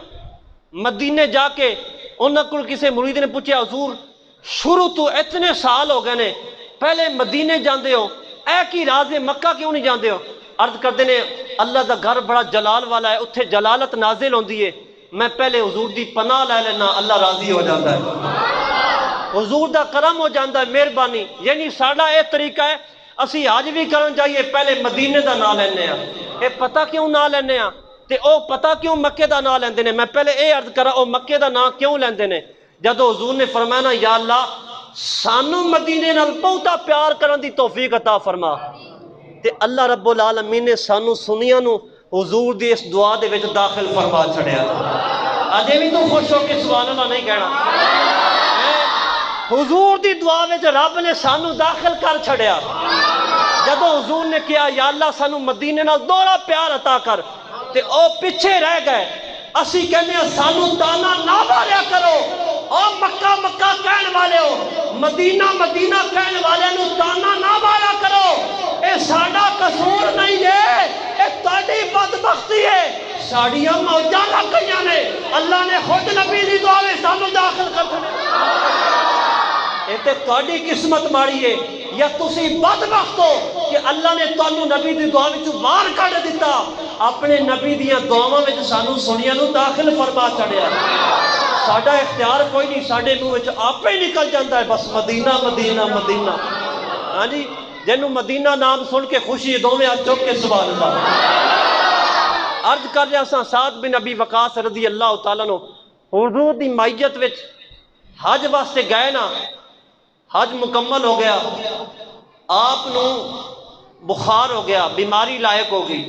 مدینے جا کے انہاں کو کسی مرید نے پوچھا حضور شروع تو اتنے سال ہو گئے نے پہلے مدینے جاندے ہو، اے کی راز ہے مکہ کیوں نہیں جاندے ہو؟ عرض کردے نے اللہ دا گھر بڑا جلال والا ہے، اتھے جلالت نازل ہوندی ہے، میں پہلے حضور دی پناہ لے لینا، اللہ راضی ہو جاتا ہے، حضور دا کرم ہو جاتا ہے، مہربانی۔ یعنی ساڈا اے طریقہ ہے، اسی حج بھی کرن جائیے پہلے مدینے دا نام لینے ہاں۔ اے پتہ کیوں نام لینے ہاں تے او پتہ کیوں مکے دا نام لیندے نے؟ میں پہلے اے عرض کرا او مکے دا نام کیوں لیندے نے؟ جدو حضور نے فرمایا نا یا اللہ سانو مدینے نال بہتا پیار کرن دی توفیق عطا فرما، تے اللہ رب العالمین نے سانو سنیاں نو حضور دی اس دعا دے وچ داخل فرما چھڑیا۔ اجے بھی تو خوش ہو کے سبحان اللہ نہیں کہنا؟ حضور دی دعا وچ رب نے سانو داخل کر چھڑیا۔ جدو حضور نے کہا یا اللہ سانو مدینے نال دوہرا پیار عطا کر، تے او پیچھے رہ گئے۔ اسی کہنے سانو تانا نہ ماریا کرو، او مکہ مکہ کہنے والے ہو، مدینہ مدینہ کہنے والے نو تانا نہ ماریا کرو، اے ساڈا قصور نہیں ہے، اے تہاڈی بدبختی ہے، ساڈیاں موجاں لگ گئیاں نے، اللہ نے خود نبی دی دعا وچ سانو داخل کر چھڑیا۔ اے تے تہاڈی قسمت ماڑی ہے یا تسی بدبخت ہو کہ اللہ نے تانوں نبی دی دعا وچ باہر کڈ دتا، اپنے نبی دیاں دعاواں وچ سانو سنیاں نو داخل فرما چھڑیا۔ ساڈا اختیار کوئی نہیں، ساڈے منہ وچ آپے ہی نکل جاندا ہے بس مدینہ مدینہ مدینہ۔ ہاں جی، جنوں مدینہ نام سن کے خوشی دوویں ہاتھ چک کے سبحان اللہ۔ عرض کر رہا سا سعد بن ابی وقاص رضی اللہ تعالیٰ عنہ حضور دی معیت وچ حج واسطے گئے نا، حج مکمل ہو گیا، آپ نو بخار ہو گیا، بیماری لائق ہو گئی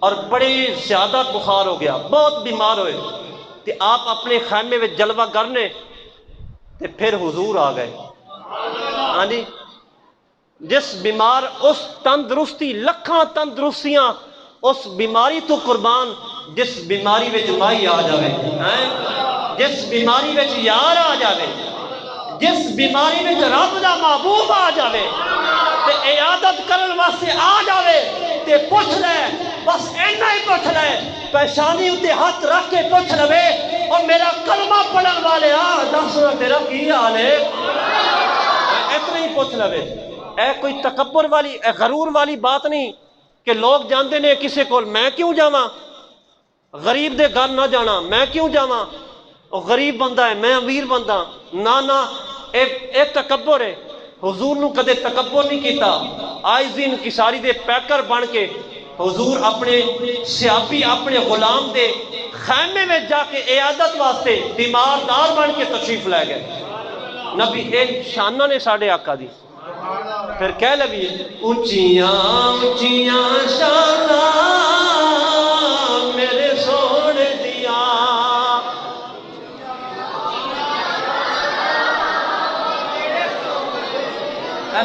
اور بڑے زیادہ بخار ہو گیا، بہت بیمار ہوئے، تے آپ اپنے خیمے میں جلوہ کرنے تے پھر حضور آ گئے۔ ہاں جی، جس بیمار اس تندرستی لکھاں تندرستیاں اس بیماری تو قربان، جس بیماری وچ مائی آ جاوے، جس بیماری وچ یار آ جاوے، جس بیماری وچ رب دا محبوب آ جاوے تے عیادت کرن واسطے آ جاوے تے پوچھ لے، بس اینا ہی پوچھ لے، پیشانی اتے ہاتھ رکھ کے پوچھ لے اور میرا کلمہ پڑھن والے دس تیرا کی حال ہے، اتنا ہی پوچھ لے۔ اے کوئی تکبر والی اے غرور والی بات نہیں کہ لوگ جانتے نے کسے کول میں کیوں جاواں، غریب دے گھر نہ جانا، میں کیوں جاواں، وہ غریب بندہ ہے میں امیر بندہ، نہ اے تکبر ہے۔ حضور نو کدے تکبر نہیں کیتا، عائزین کساری دے پیکر بن کے حضور اپنے سیابی اپنے غلام دے خیمے میں جا کے عیادت واسطے بیماردار بن کے تشریف لے گئے۔ نبی اے شانہ نے ساڑھے آقا دی، پھر کہہ لگی اونچیاں اونچیاں شانہ میرے سونے دیا۔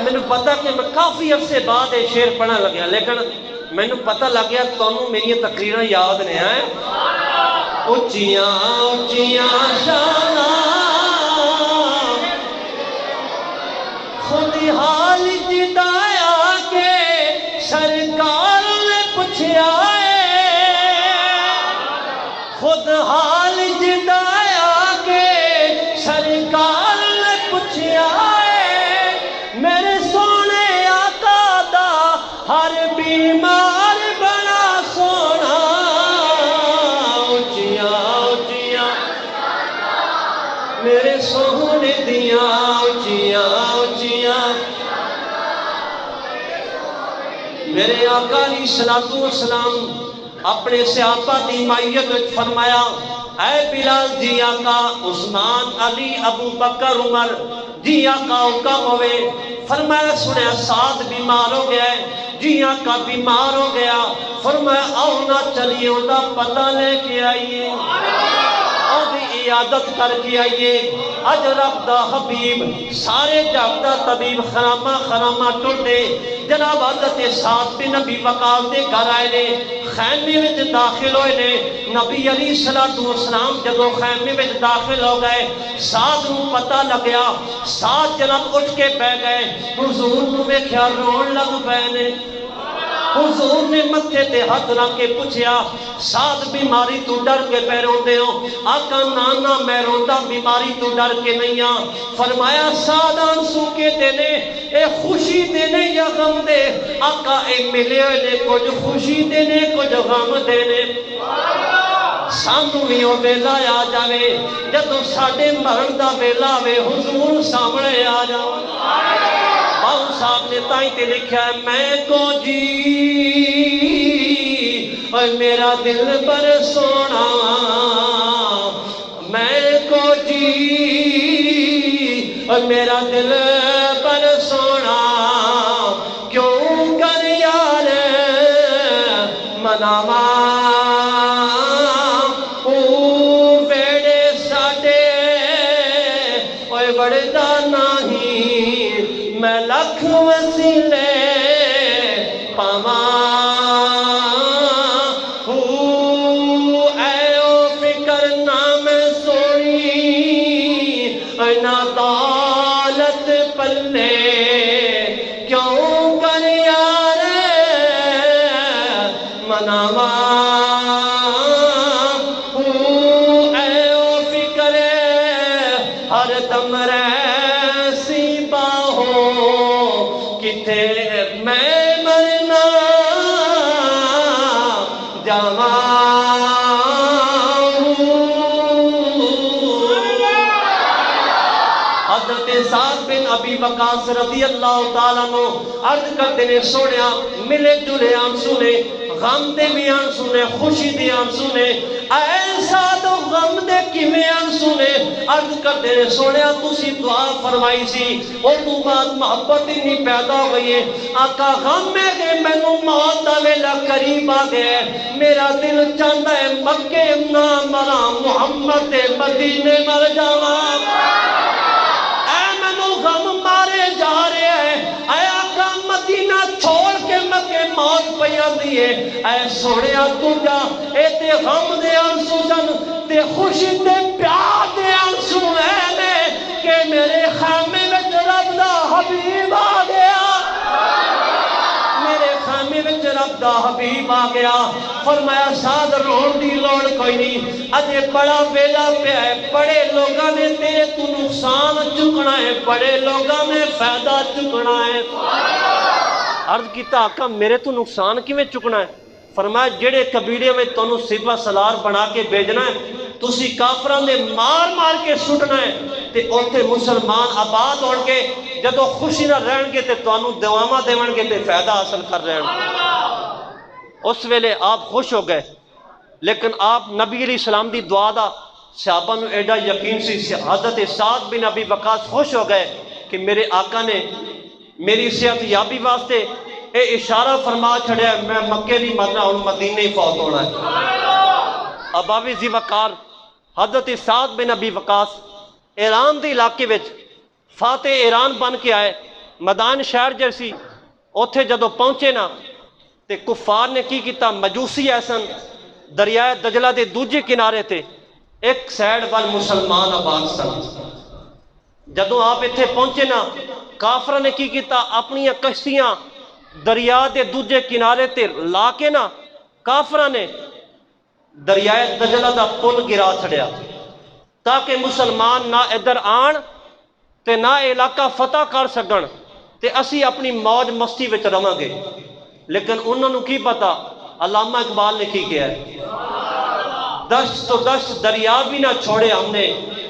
میں نے پتہ کہ میں کافی عرصے بعد یہ شعر پڑھنا لگیا، لیکن میں نے پتہ لگ گیا تمہیں میری تقریراں یاد نے ہیں۔ اونچیاں اونچیاں شانہ خود حال جدایا کے سرکار نے پوچھا ہے، خود حال جدایا کے سرکار نے پوچھا ہے، میرے سونے آقا دا ہر بیمار بنا سونا۔ اونچیاں اونچیاں میرے سونے دیاں اونچیاں اونچیاں، میرے آقا علیہ الصلوۃ والسلام اپنے صحابہ دی معیت وچ فرمایا اے بلال جی آقا عثمان علی ابو بکر عمر جی آقا حکم ہوئے فرمایا سنیا سعد بیمار ہو گیا ہے جی آقا بیمار ہو گیا فرمایا آؤ نہ چلیے اندہ پتہ لے کے آئیے اور عیادت کر کے آئیے اج رب دا حبیب سارے جگ دا طبیب خرامہ ٹوٹے جناب حضرت سعد بن ابی وقاص دے گھر آئے نے خیمے وچ داخل ہوئے نے نبی علیہ السلام جدو خیمے وچ داخل ہو گئے سعد نو پتہ لگیا سعد جناب اٹھ کے بہ گئے حضور نو ویکھیا رون لگ پئے نے حضور نے متھے تے ہاتھ رکھ کے پوچھیا سعد بیماری تو ڈر کے پہ روندے ہو آقا نانا میں روندا بیماری تو ڈر کے نہیں ہاں فرمایا سعد آنسو کے دینے اے خوشی دینے یا غم دے آقا اے ملے نے کچھ خوشی دینے کچھ غم دینے سانو بھی وہ ویلا آ جاوے جدو ساڈے مرن دا ویلا وے حضور سامنے آ جاؤ باؤ صاحب نے تائیں تے لکھا ہے میں کو جی اور میرا دل پر سونا میں کو جی اور میرا دل پر سونا کیوں کر یار مناوا بڑھدا نہیں میں لکھ وسیلے پاواں اے او فکر نہ میں سوئی نہ دولت پلے کیوں کر یار مناواں ہر دم ریسی باہوں کتے میں مرنا جاواں حضرت سعد بن ابی وقاص رضی اللہ تعالیٰ عنہ عرض کرتے نے سوڑیا ملے جلے آنسو نے غم دے بھی آنسو نے خوشی دے آنسو نے ایسا تو غم دے کیویں آنسو نے عرض کرتے نے سوڑیا تسی دعا فرمائی سی اور تو بعد محبت ہی نہیں پیدا ہوئی ہے آقا غم میں گئے میں نو موت دا ویلا قریب آ گئے میرا دل چاہتا ہے مکے نہ مرا محمد مدینے مر جاواں غم مارے جا رہے ہیں اے آقا مدینہ چھوڑ کے مکے موت پیا دیئے اے سوڑیا تو جا اے تے غم دے آنسو سن تے خوشی تے پیار دے آنسو نے کہ میرے خیمے میں رب دا حبیب آ گیا میرے خیمے میں رب دا حبیب آ گیا فرمایا سعد رون دی لوڑ کوئی نہیں اجے بڑا ویلا پہ ہے بڑے لوگاں نے تیرے تو نقصان چکنا ہے بڑے لوگاں نے فائدہ چکنا ہے عرض کیتا آقا میرے تو نقصان کیویں چکنا ہے فرمایا جڑے قبیلے میں تانوں سپہ سالار بنا کے بھیجنا ہے تسی کافراں دے مار مار کے سٹنا ہے تے اوتھے مسلمان آباد ہون کے جدوں خوشی نہ رہن گے تے تانوں دعاواں دیون گے تے فائدہ حاصل کر رہن اس ویلے آپ خوش ہو گئے لیکن آپ نبی علیہ السلام دی دعا دا صحابہ نو ایڈا یقین سی حضرت سعد بن ابی وقاص خوش ہو گئے کہ میرے آقا نے میری صحت یابی واسطے اے اشارہ فرما چھڑیا میں مکے نہیں مرنا ہوں مدینے ہی فوت ہونا ہے ابابی ذی وقار حضرت سعد بن ابی وقاص ایران دے علاقے وچ فاتح ایران بن کے آئے مدائن شہر جیسی اوتھے جدو پہنچے نا تے کفار نے کی کیتا مجوسی ایسن دریائے دجلہ دے دوجے کنارے تے ایک سائیڈ وال مسلمان آباد سن جدو آپ اتھے پہنچے نا کافرہ نے کی کیتا اپنی کشتیاں دریا دے دوجے کنارے تے لا کے نا کافرہ نے دریائے دجلہ دا پل گرا چھڑیا تاکہ مسلمان نہ ادھر آن تے نہ علاقہ فتح کر سکن تے اسی اپنی موج مستی وچ رواں گے لیکن انہوں نے کی پتا علامہ اقبال نے کی کیا ہے دشت تو دشت دریا بھی نہ چھوڑے ہم نے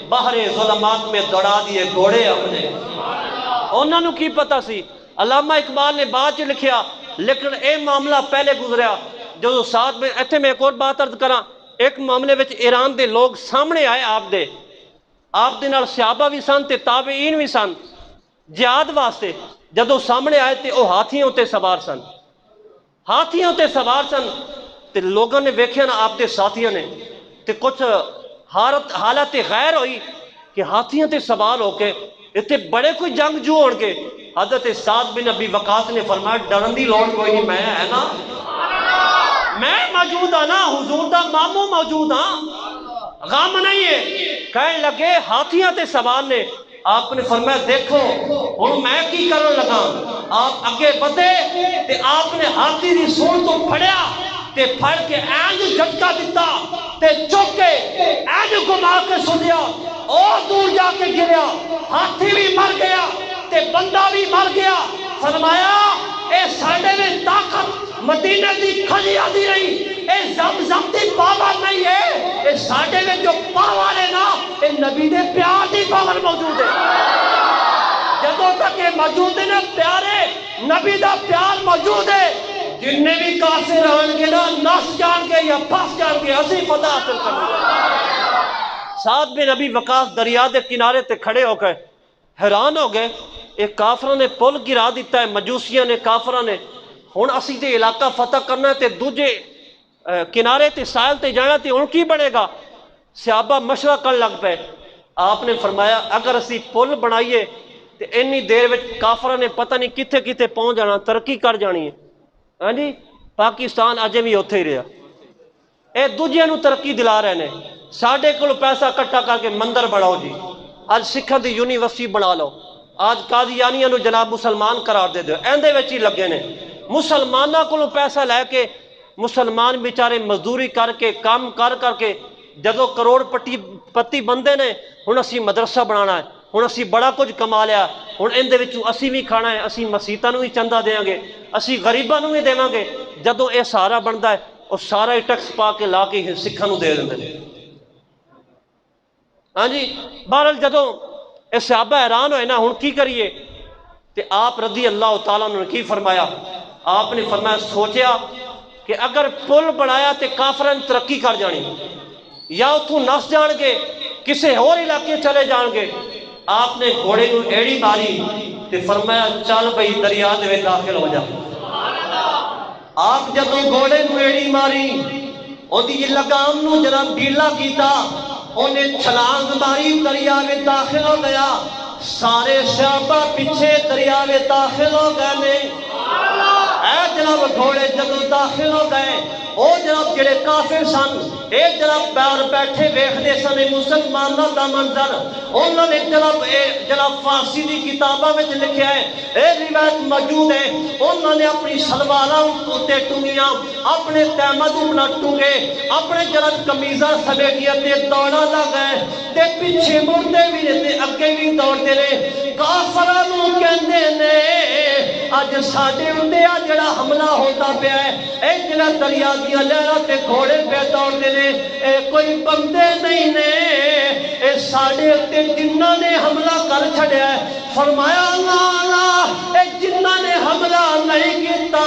بحر ظلمات میں دوڑا دیے گھوڑے ہم نے انہوں نے کی پتا سی علامہ اقبال نے بعد جو لکھیا لیکن اے معاملہ پہلے گزریا جو ساتھ میں ایتھے میں ایک اور بات عرض کراں ایک معاملے وچ ایران دے لوگ سامنے آئے آپ دے نال صحابہ بھی سن تے تابعین بھی سن جہاد واسطے. جدو سامنے آئے تے وہ ہاتھیوں تے سوار سن تے لوگوں نے ویکھیا نا آپ دے ساتھیوں نے تے کچھ حالت غیر ہوئی کہ ہاتھیوں تے سوار ہو کے اتنے بڑے کوئی جنگجو ہون گے. حضرت سعد بن ابی وقاص نے فرمایا ڈرن دی لوڑ کوئی نہیں، میں ہے نا، میں موجود ہاں نا، حضور دا ماموں موجود ہاں، غم نہیں ہے. کہنے لگے ہاتھیاں تے سوار نے. آپ نے فرمایا دیکھو ہن میں کی کرن لگا. آپ اگے بدے تے آپ نے ہاتھی دی سونڈ تو پھڑیا تے پھڑ کے اینج جھٹکا دیتا تے چک کے اینج گھما کے سنیا اور دور جا کے گریا. ہاتھی بھی مر گیا تے بندہ بھی مر گیا. فرمایا اے ساڈے میں طاقت مدینے دی کھلی آدھی رہی، اے زمزم دی پاور نہیں ہے، اے ساڈے میں جو پاور ہے نا اے نبی دے پیار دی پاور موجود ہے. جدوں تک یہ موجود ہے نا پیارے نبی دا پیار موجود ہے، جن نے بھی کافر آن کے نا نس جان کے یا پھنس جان کے اسی فتح حاصل کرنا. سعد بن ابی وقاص دریا دے کنارے تے کھڑے ہو کے حیران ہو گئے. ایک کافروں نے پل گرا دیتا ہے، مجوسیاں نے، کافروں نے. ہن اسی تے علاقہ فتح کرنا ہے تے دوجے کنارے تے ساحل تے جانا تے ہن کی بنے گا. صحابہ مشورہ کرن لگ پے. آپ نے فرمایا اگر اسی پل بنائیے تے انی دیر وچ کافروں نے پتہ نہیں کتھے کتھے پہنچ جانا، ترقی کر جانی ہے. ہاں جی، پاکستان اجے بھی اوتھے ہی رہا. اے دوجیاں نو ترقی دلا رہے نے. ساڈے کول پیسہ کٹھا کر کے مندر بناؤ جی، اج سکھاں دی یونیورسٹی بنا لو، آج قادیانیاں نو جناب مسلمان قرار دے دو، ایندے وچ ہی لگے نے. مسلماناں کولوں پیسہ لے کے مسلمان بیچارے مزدوری کر کے کام کر کے جدو کروڑ پتی بندے نے ہن اسی مدرسہ بنانا ہے، ہن اسی بڑا کچھ کما لیا، ہن اندے وچوں اسی بھی کھانا ہے، اسی مسیتاں نو بھی چندہ دیاں گے، اسی غریباں نو بھی دیواں گے. جدو اے سارا بندا ہے وہ سارا ہی ٹیکس پا کے لا کے سکھاں نو دے دیندے نے. ہاں جی، بہرحال جدو اے صحابہ حیران ہوئے نا ہن کی کریے تے آپ رضی اللہ تعالیٰ نے کی فرمایا. آپ نے فرمایا سوچیا کہ اگر پل بنایا تے کافرن ترقی کر جانی یا اتھوں نس جان گے کسے اور علاقے چلے جان گے. آپ نے گھوڑے کو ایڑی ماری تے فرمایا چل بھئی دریا دے وچ داخل ہو جا. آپ جدو گھوڑے کو ایڑی ماری اودی لگام نو جناب ڈھیلا کیتا، انہیں چھلانگ ماری دریا میں داخل ہو گیا. سارے صحابہ پیچھے دریا میں داخل ہو گئے. اے جناب گھوڑے جدو داخل ہو گئے او جناب جڑے کافر سن اے جناب باہر بیٹھے ویکھدے سن مسلماناں دا منظر. انہوں نے جناب فارسی دی کتاباں وچ لکھیا ہے، اے روایت موجود ہے، انہوں نے اپنی سلواراں اُتے ٹنگیاں، اپنے تہمد اپنا ٹنگے، اپنے جناب قمیضاں سمیٹیاں تے دوڑا لگ گئے تے پیچھے مڑدے بھی تے اگے بھی دوڑدے نے. کافراں نوں کہندے نے اج ساڈے اُتے آ جڑا حملہ ہوتا پیا ہے، اے جڑا دریا دیاں لہراں تے گھوڑے پہ دوڑدے نے، اے کوئی بندے نہیں نے، اے ساڈے اُتے جنہاں نے حملہ کر چھڑیا ہے. فرمایا اللہ اے جنہاں نے حملہ نہیں کیتا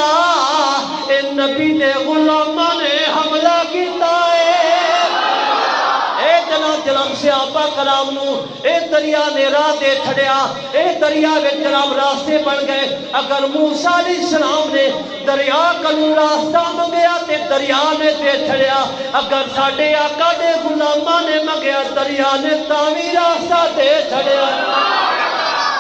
اے نبی دے غلاماں نے حملہ کیتا ہے. اے جناب صحابہ کرام نو اے دریا نے راہ دے چھڑیا، اے دریا وچ جناب راستے بن گئے. اگر موسیٰ علیہ السلام نے دریا کلو راستہ منگیا تے دریا نے دے چھڑیا، اگر ساڈے آقا دے غلاماں نے منگیا دریا نے تاوی راستہ دے چھڑیا.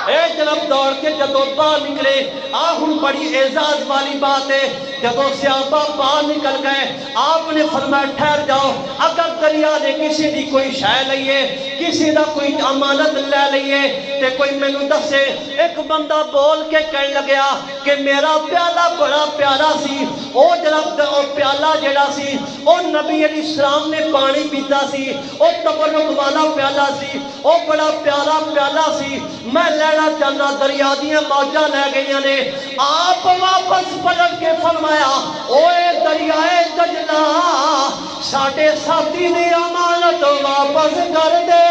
اے جناب دوڑ کے جدو باہر نکلے، ہن بڑی اعزاز والی بات ہے، جدو صحابہ باہر نکل گئے آپ نے فرمایا ٹھہر جاؤ، اگر دریا نے کسی دی کوئی شے لئیے، کسی دا کوئی امانت لے لئیے تے کوئی مینوں دسے. ایک بندہ بول کے کہنے لگیا کہ میرا پیالہ بڑا پیارا سی، او جناب او پیالہ جڑا سی او نبی علیہ السلام نے پانی پیتا سی، او تبرک والا پیالہ سی، او بڑا پیارا پیالہ سی، میں لینا چاہنا دریا دیاں موجاں لے گئیاں نے. آپ واپس پلٹ کے فرمایا اوے دریائے دجلہ ساڈے ساتھی دی امانت واپس کر دے.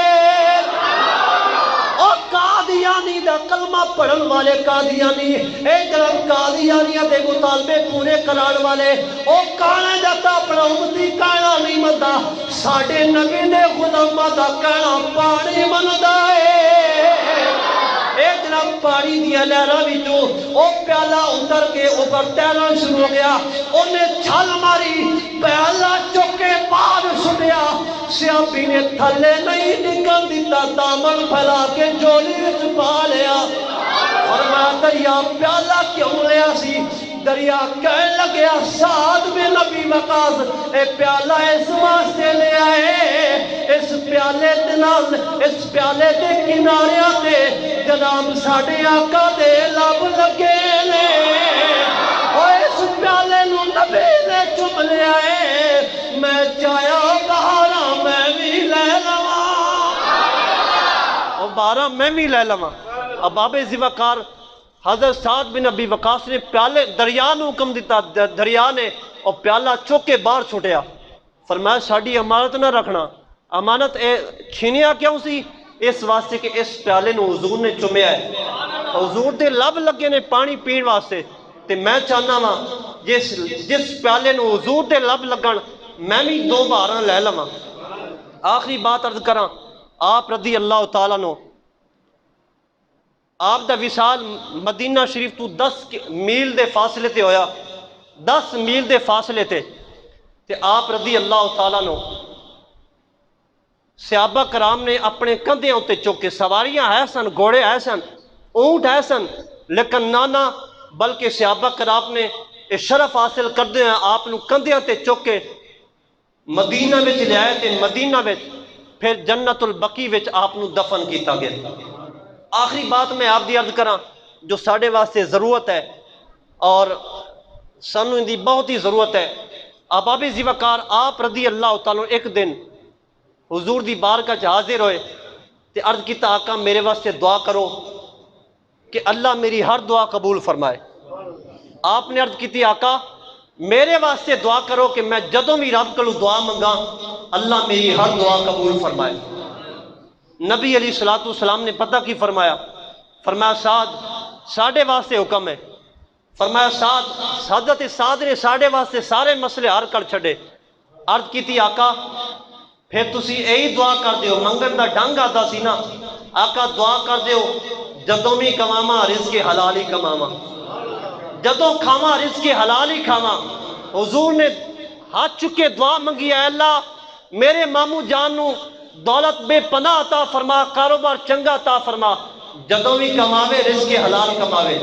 او قادیانی دا کلمہ پڑھن والے قادیانی، اے جناب قادیانیاں دے مطالبے پورے کران والے، او کانا جاتا اپنا امتی کانا نہیں مندہ، ساڑھے نبی نے غلامہ دا کانا پانی مندہ ہے۔ اے جناب پانی دیا لہرہ بھی جو او پیالہ اتر کے اوپر تیرنا شروع ہو گیا، انہیں چھل ماری پیالہ چکے باہر سٹیا، سیابی نے تھلے نہیں نکل دیتا، دامن پھیلا کے جولی وچ پا لیا۔ فرمایا دریا پیالہ کیوں لیا سی؟ دریا کہنے لگیا سعد بن ابی وقاص اے پیالہ اس واسطے لے آئے، اس پیالے دنال اس پیالے دے کناریاں دے جناب ساڑھے آقا دے لب لگے لے، اور اس پیالے نو نبی نے چم لے آئے، میں چایا بہارا میں بھی لے لواں، اور بہارا میں بھی لے لواں۔ اب باب ذوالفقار حضرت سعد بن ابی وقاص نے پیالے دریا نے حکم دیتا، دریا نے اور پیالہ چوک کے باہر چھوٹیا، فرمایا ساڑھی امانت نہ رکھنا، امانت چھینیا کیوں سی؟ اس واسطے کہ اس پیالے نو حضور نے چومیا ہے، حضور دے لب لگے نے پانی پین واسطے، تے میں چاہنا وا جس پیالے نو حضور دے لب لگن میں بھی دو بارہ لے لواں۔ آخری بات عرض کراں، آپ رضی اللہ تعالیٰ نو آپ دا وصال مدینہ شریف تو 10 میل دے فاصلے تے ہویا، 10 میل دے فاصلے تے آپ رضی اللہ تعالیٰ نو صحابہ کرام نے اپنے کندھے ہوتے چوکے، سواریاں ہے سن، گھوڑے ہے سن، اونٹ ہے سن، لیکن نانا بلکہ صحابہ کرام نے شرف حاصل کردے ہیں آپ نو کندھے ہوتے چوکے مدینہ وچ لے آئے تے مدینہ وچ پھر جنت البقیع وچ آپ نو دفن کیتا گیا۔ آخری بات میں آپ دی عرض کراں جو ساڑھے واسطے ضرورت ہے اور سانو ان دی بہت ہی ضرورت ہے، باب ذوالفقار آپ رضی اللہ تعالیٰ ایک دن حضور دی بارگاہ وچ حاضر ہوئے تے عرض کیتا آقا میرے واسطے دعا کرو کہ اللہ میری ہر دعا قبول فرمائے۔ آپ نے عرض کیتی آقا میرے واسطے دعا کرو کہ میں جدوں بھی رب کولوں دعا منگا اللہ میری ہر دعا قبول فرمائے۔ نبی علیہ السلام نے پتہ کی فرمایا؟ فرمایا سعد ساڑھے واسطے حکم ہے، فرمایا سعد حضرت سعد نے ساڑھے واسطے سارے مسئلے حل کر چھڑے۔ عرض کیتی آقا پھر تسی یہی دعا کر دیو، منگن دا ڈنگ آتا سی نا، آقا دعا کر دیو جدوں بھی کماما رزق حلال ہی کماما، جدوں کھاواں رزق حلال ہی کھاواں۔ حضور نے ہاتھ چکے دعا منگی، اے اللہ میرے ماموں جان نو دولت بے پناہ عطا فرما، کاروبار چنگا عطا فرما، جدوں بھی کماوے رزق حلال کماوے۔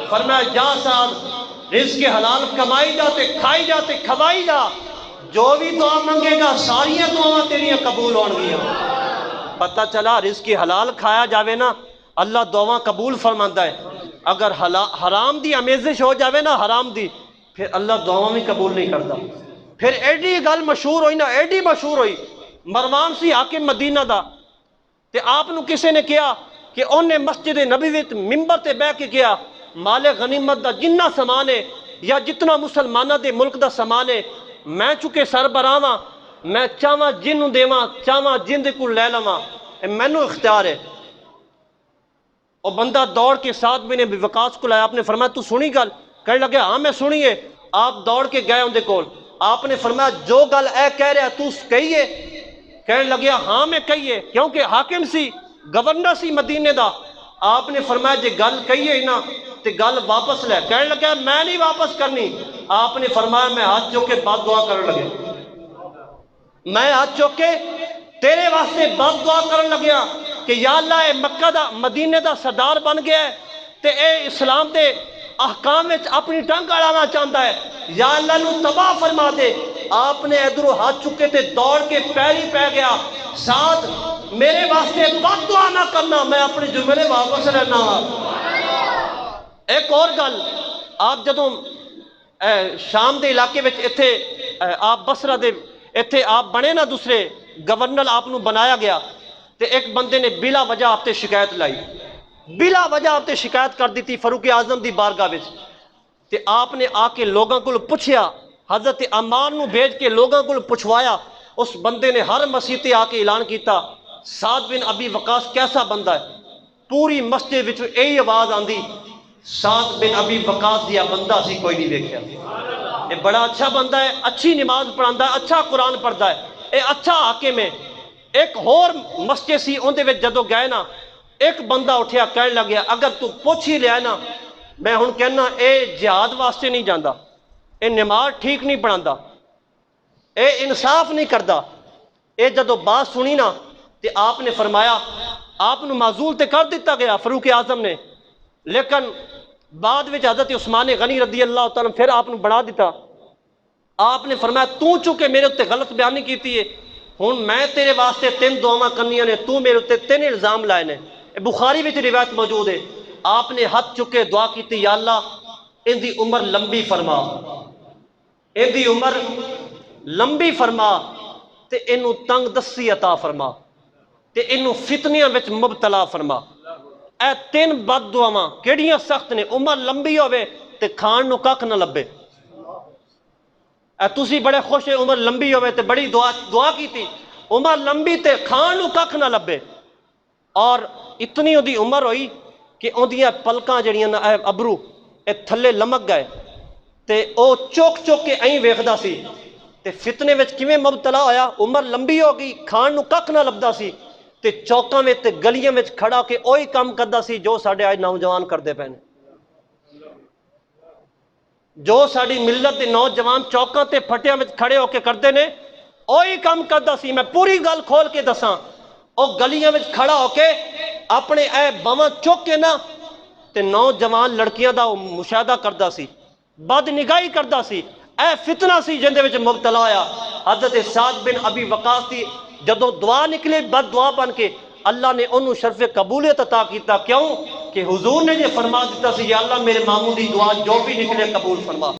فرمایا جا سعد رزق حلال کمائی جاتے کھائی جاتے کھوائی جا، جو بھی دعا منگے گا ساریاں دعاواں تیریاں قبول ہون گیاں۔ پتہ چلا رزق حلال کھایا جاوے نا اللہ دعاواں قبول فرماندا ہے، اگر حرام دی امیزش ہو جاوے نا حرام دی پھر اللہ دعاواں بھی قبول نہیں کرتا۔ پھر ایڈی گل مشہور ہوئی نا، ایڈی مشہور ہوئی، مروان سی حاکم مدینہ دا تے آپ نو کسے نے کیا کہ انہیں مسجد نبی وچ ممبر تے بیٹھ کے کیا مال غنیمت دا جنہ سامان ہے یا جتنا مسلمانہ دے ملک دا سامان ہے میں چکے سربراہ ہاں، میں چاہواں جن نو دیواں چاہواں جن دے کول لے لواں، مینوں اختیار ہے۔ اور بندہ دوڑ کے ساتھ بن ابی وقاص کو لایا، آپ نے فرمایا تو سنی گل؟ کہنے لگے ہاں میں سنی ہے۔ آپ دوڑ کے گئے ان دے کول، آپ نے فرمایا جو گل اے کہہ رہا تو کہیے؟ کہنے لگے ہاں میں کہیے، کیونکہ حاکم سی گورنر سی مدینے دا۔ آپ نے فرمایا جے گل کہیے نا تے گل واپس لے۔ کہنے لگا میں نہیں واپس کرنی۔ آپ نے فرمایا میں ہاتھ چوک کے بد دعا کرنے لگے، میں ہاتھ چوک کے تیرے واسطے بد دعا کرنے لگیا کہ یا اللہ اے مکہ دا مدینے دا سردار بن گیا ہے تے اے اسلام دے احکام وچ اپنی ٹنگ اڑانا چاہتا ہے، یا اللہ نو تباہ فرما دے۔ آپ نے ادھروں ہاتھ چکے تے دوڑ کے پیری پہ گیا، سعد میرے واسطے بد دعا نہ کرنا، میں اپنے جملے واپس لینا۔ ایک اور گل، آپ جدوں شام دے علاقے وچ ایتھے آپ بصرہ دے ایتھے آپ بنے نا دوسرے گورنر آپ نو بنایا گیا تے ایک بندے نے بلا وجہ آپ تے شکایت لائی، بلا وجہ آپ تے شکایت کر دیتی فاروق اعظم دی بارگاہ وچ تے آپ نے آ کے لوگاں کو پوچھیا، حضرت عمار نو بھیج کے لوگاں کو پوچھوایا، اس بندے نے ہر مسجد تے آ کے اعلان کیتا سعد بن ابی وقاص کیسا بندہ ہے، پوری مسجد وچ یہی آواز آندی سعد بن ابی وقاص دیا بندہ سی کوئی نہیں دیکھا، یہ بڑا اچھا بندہ ہے، اچھی نماز پڑھاندا ہے، اچھا قرآن پڑھتا ہے، یہ اچھا حاکم ہے۔ ایک اور مسجد سی اندے وچ جدوں گئے نا، ایک بندہ اٹھیا کہنے لگیا اگر تو پوچھ ہی لیا نا میں ہن کہنا اے جہاد واسطے نہیں جاندا، اے نماز ٹھیک نہیں پڑھاندا، اے انصاف نہیں کردا۔ اے جدو بات سنی نا تے آپ نے فرمایا، آپ نے معزول تے کر دیتا گیا فاروق اعظم نے، لیکن بعد وچ حضرت عثمان غنی رضی اللہ تعالیٰ پھر آپ نے بڑھا دیتا۔ آپ نے فرمایا تو چونکہ میرے اتنے غلط بیانی کیتی ہے، ہن میں تیرے واسطے 3 دعاواں کرنیاں نے، تو میرے اتنے 3 الزام لائے نے۔ بخاری وچ روایت موجود ہے، آپ نے ہاتھ چکے دعا کیتی، یا اللہ ان دی عمر لمبی فرما، ان دی عمر لمبی فرما تے انو تنگ دستی عطا فرما تے انو فتنیاں وچ مبتلا فرما۔ اے 3 بد دعاواں کیڑیاں سخت نے، عمر لمبی ہوئے تے کھان نو ککھ نہ لبے۔ اے تسی بڑے خوش ہے عمر لمبی ہوئے تے بڑی دعا کیتی، عمر لمبی تے کھان نو ککھ نہ لبے۔ اور اتنی دی عمر ہوئی کہ اندیاں پلکاں جڑیاں نا ابرو اے تھلے لمک گئے تے او چوک چوک کے این ویکھدا سی تے فتنے وچ کیویں مبتلا ہویا، عمر لمبی ہو گئی، کھان نو ککھ نہ لبدا سی تے چوکاں وچ تے گلیاں وچ کھڑا کے اوہی کام کردا سی جو ساڈے آج نوجوان کردے پے نے، جو ساڈی ملت دے نوجوان چوکاں تے پھٹیاں وچ کھڑے ہو کے کردے نے اوہی کام کردا سی۔ میں پوری گل کھول کے دساں، او گلیاں وچ کھڑا ہو کے اپنے اے باواں چوک کے نا تے نوجوان لڑکیاں دا مشاہدہ کردا سی، بد نگاہی کردا سی، اے فتنہ سی جن دے وچ مبتلا ہویا۔ حضرت سعد بن ابی وقاص دی جدوں دعا نکلے بد دعا بن کے، اللہ نے انہوں شرف قبولیت عطا کیتا، کیوں کہ حضور نے یہ فرما دیتا سی یا اللہ میرے ماموں دی دعا جو بھی نکلے قبول فرما۔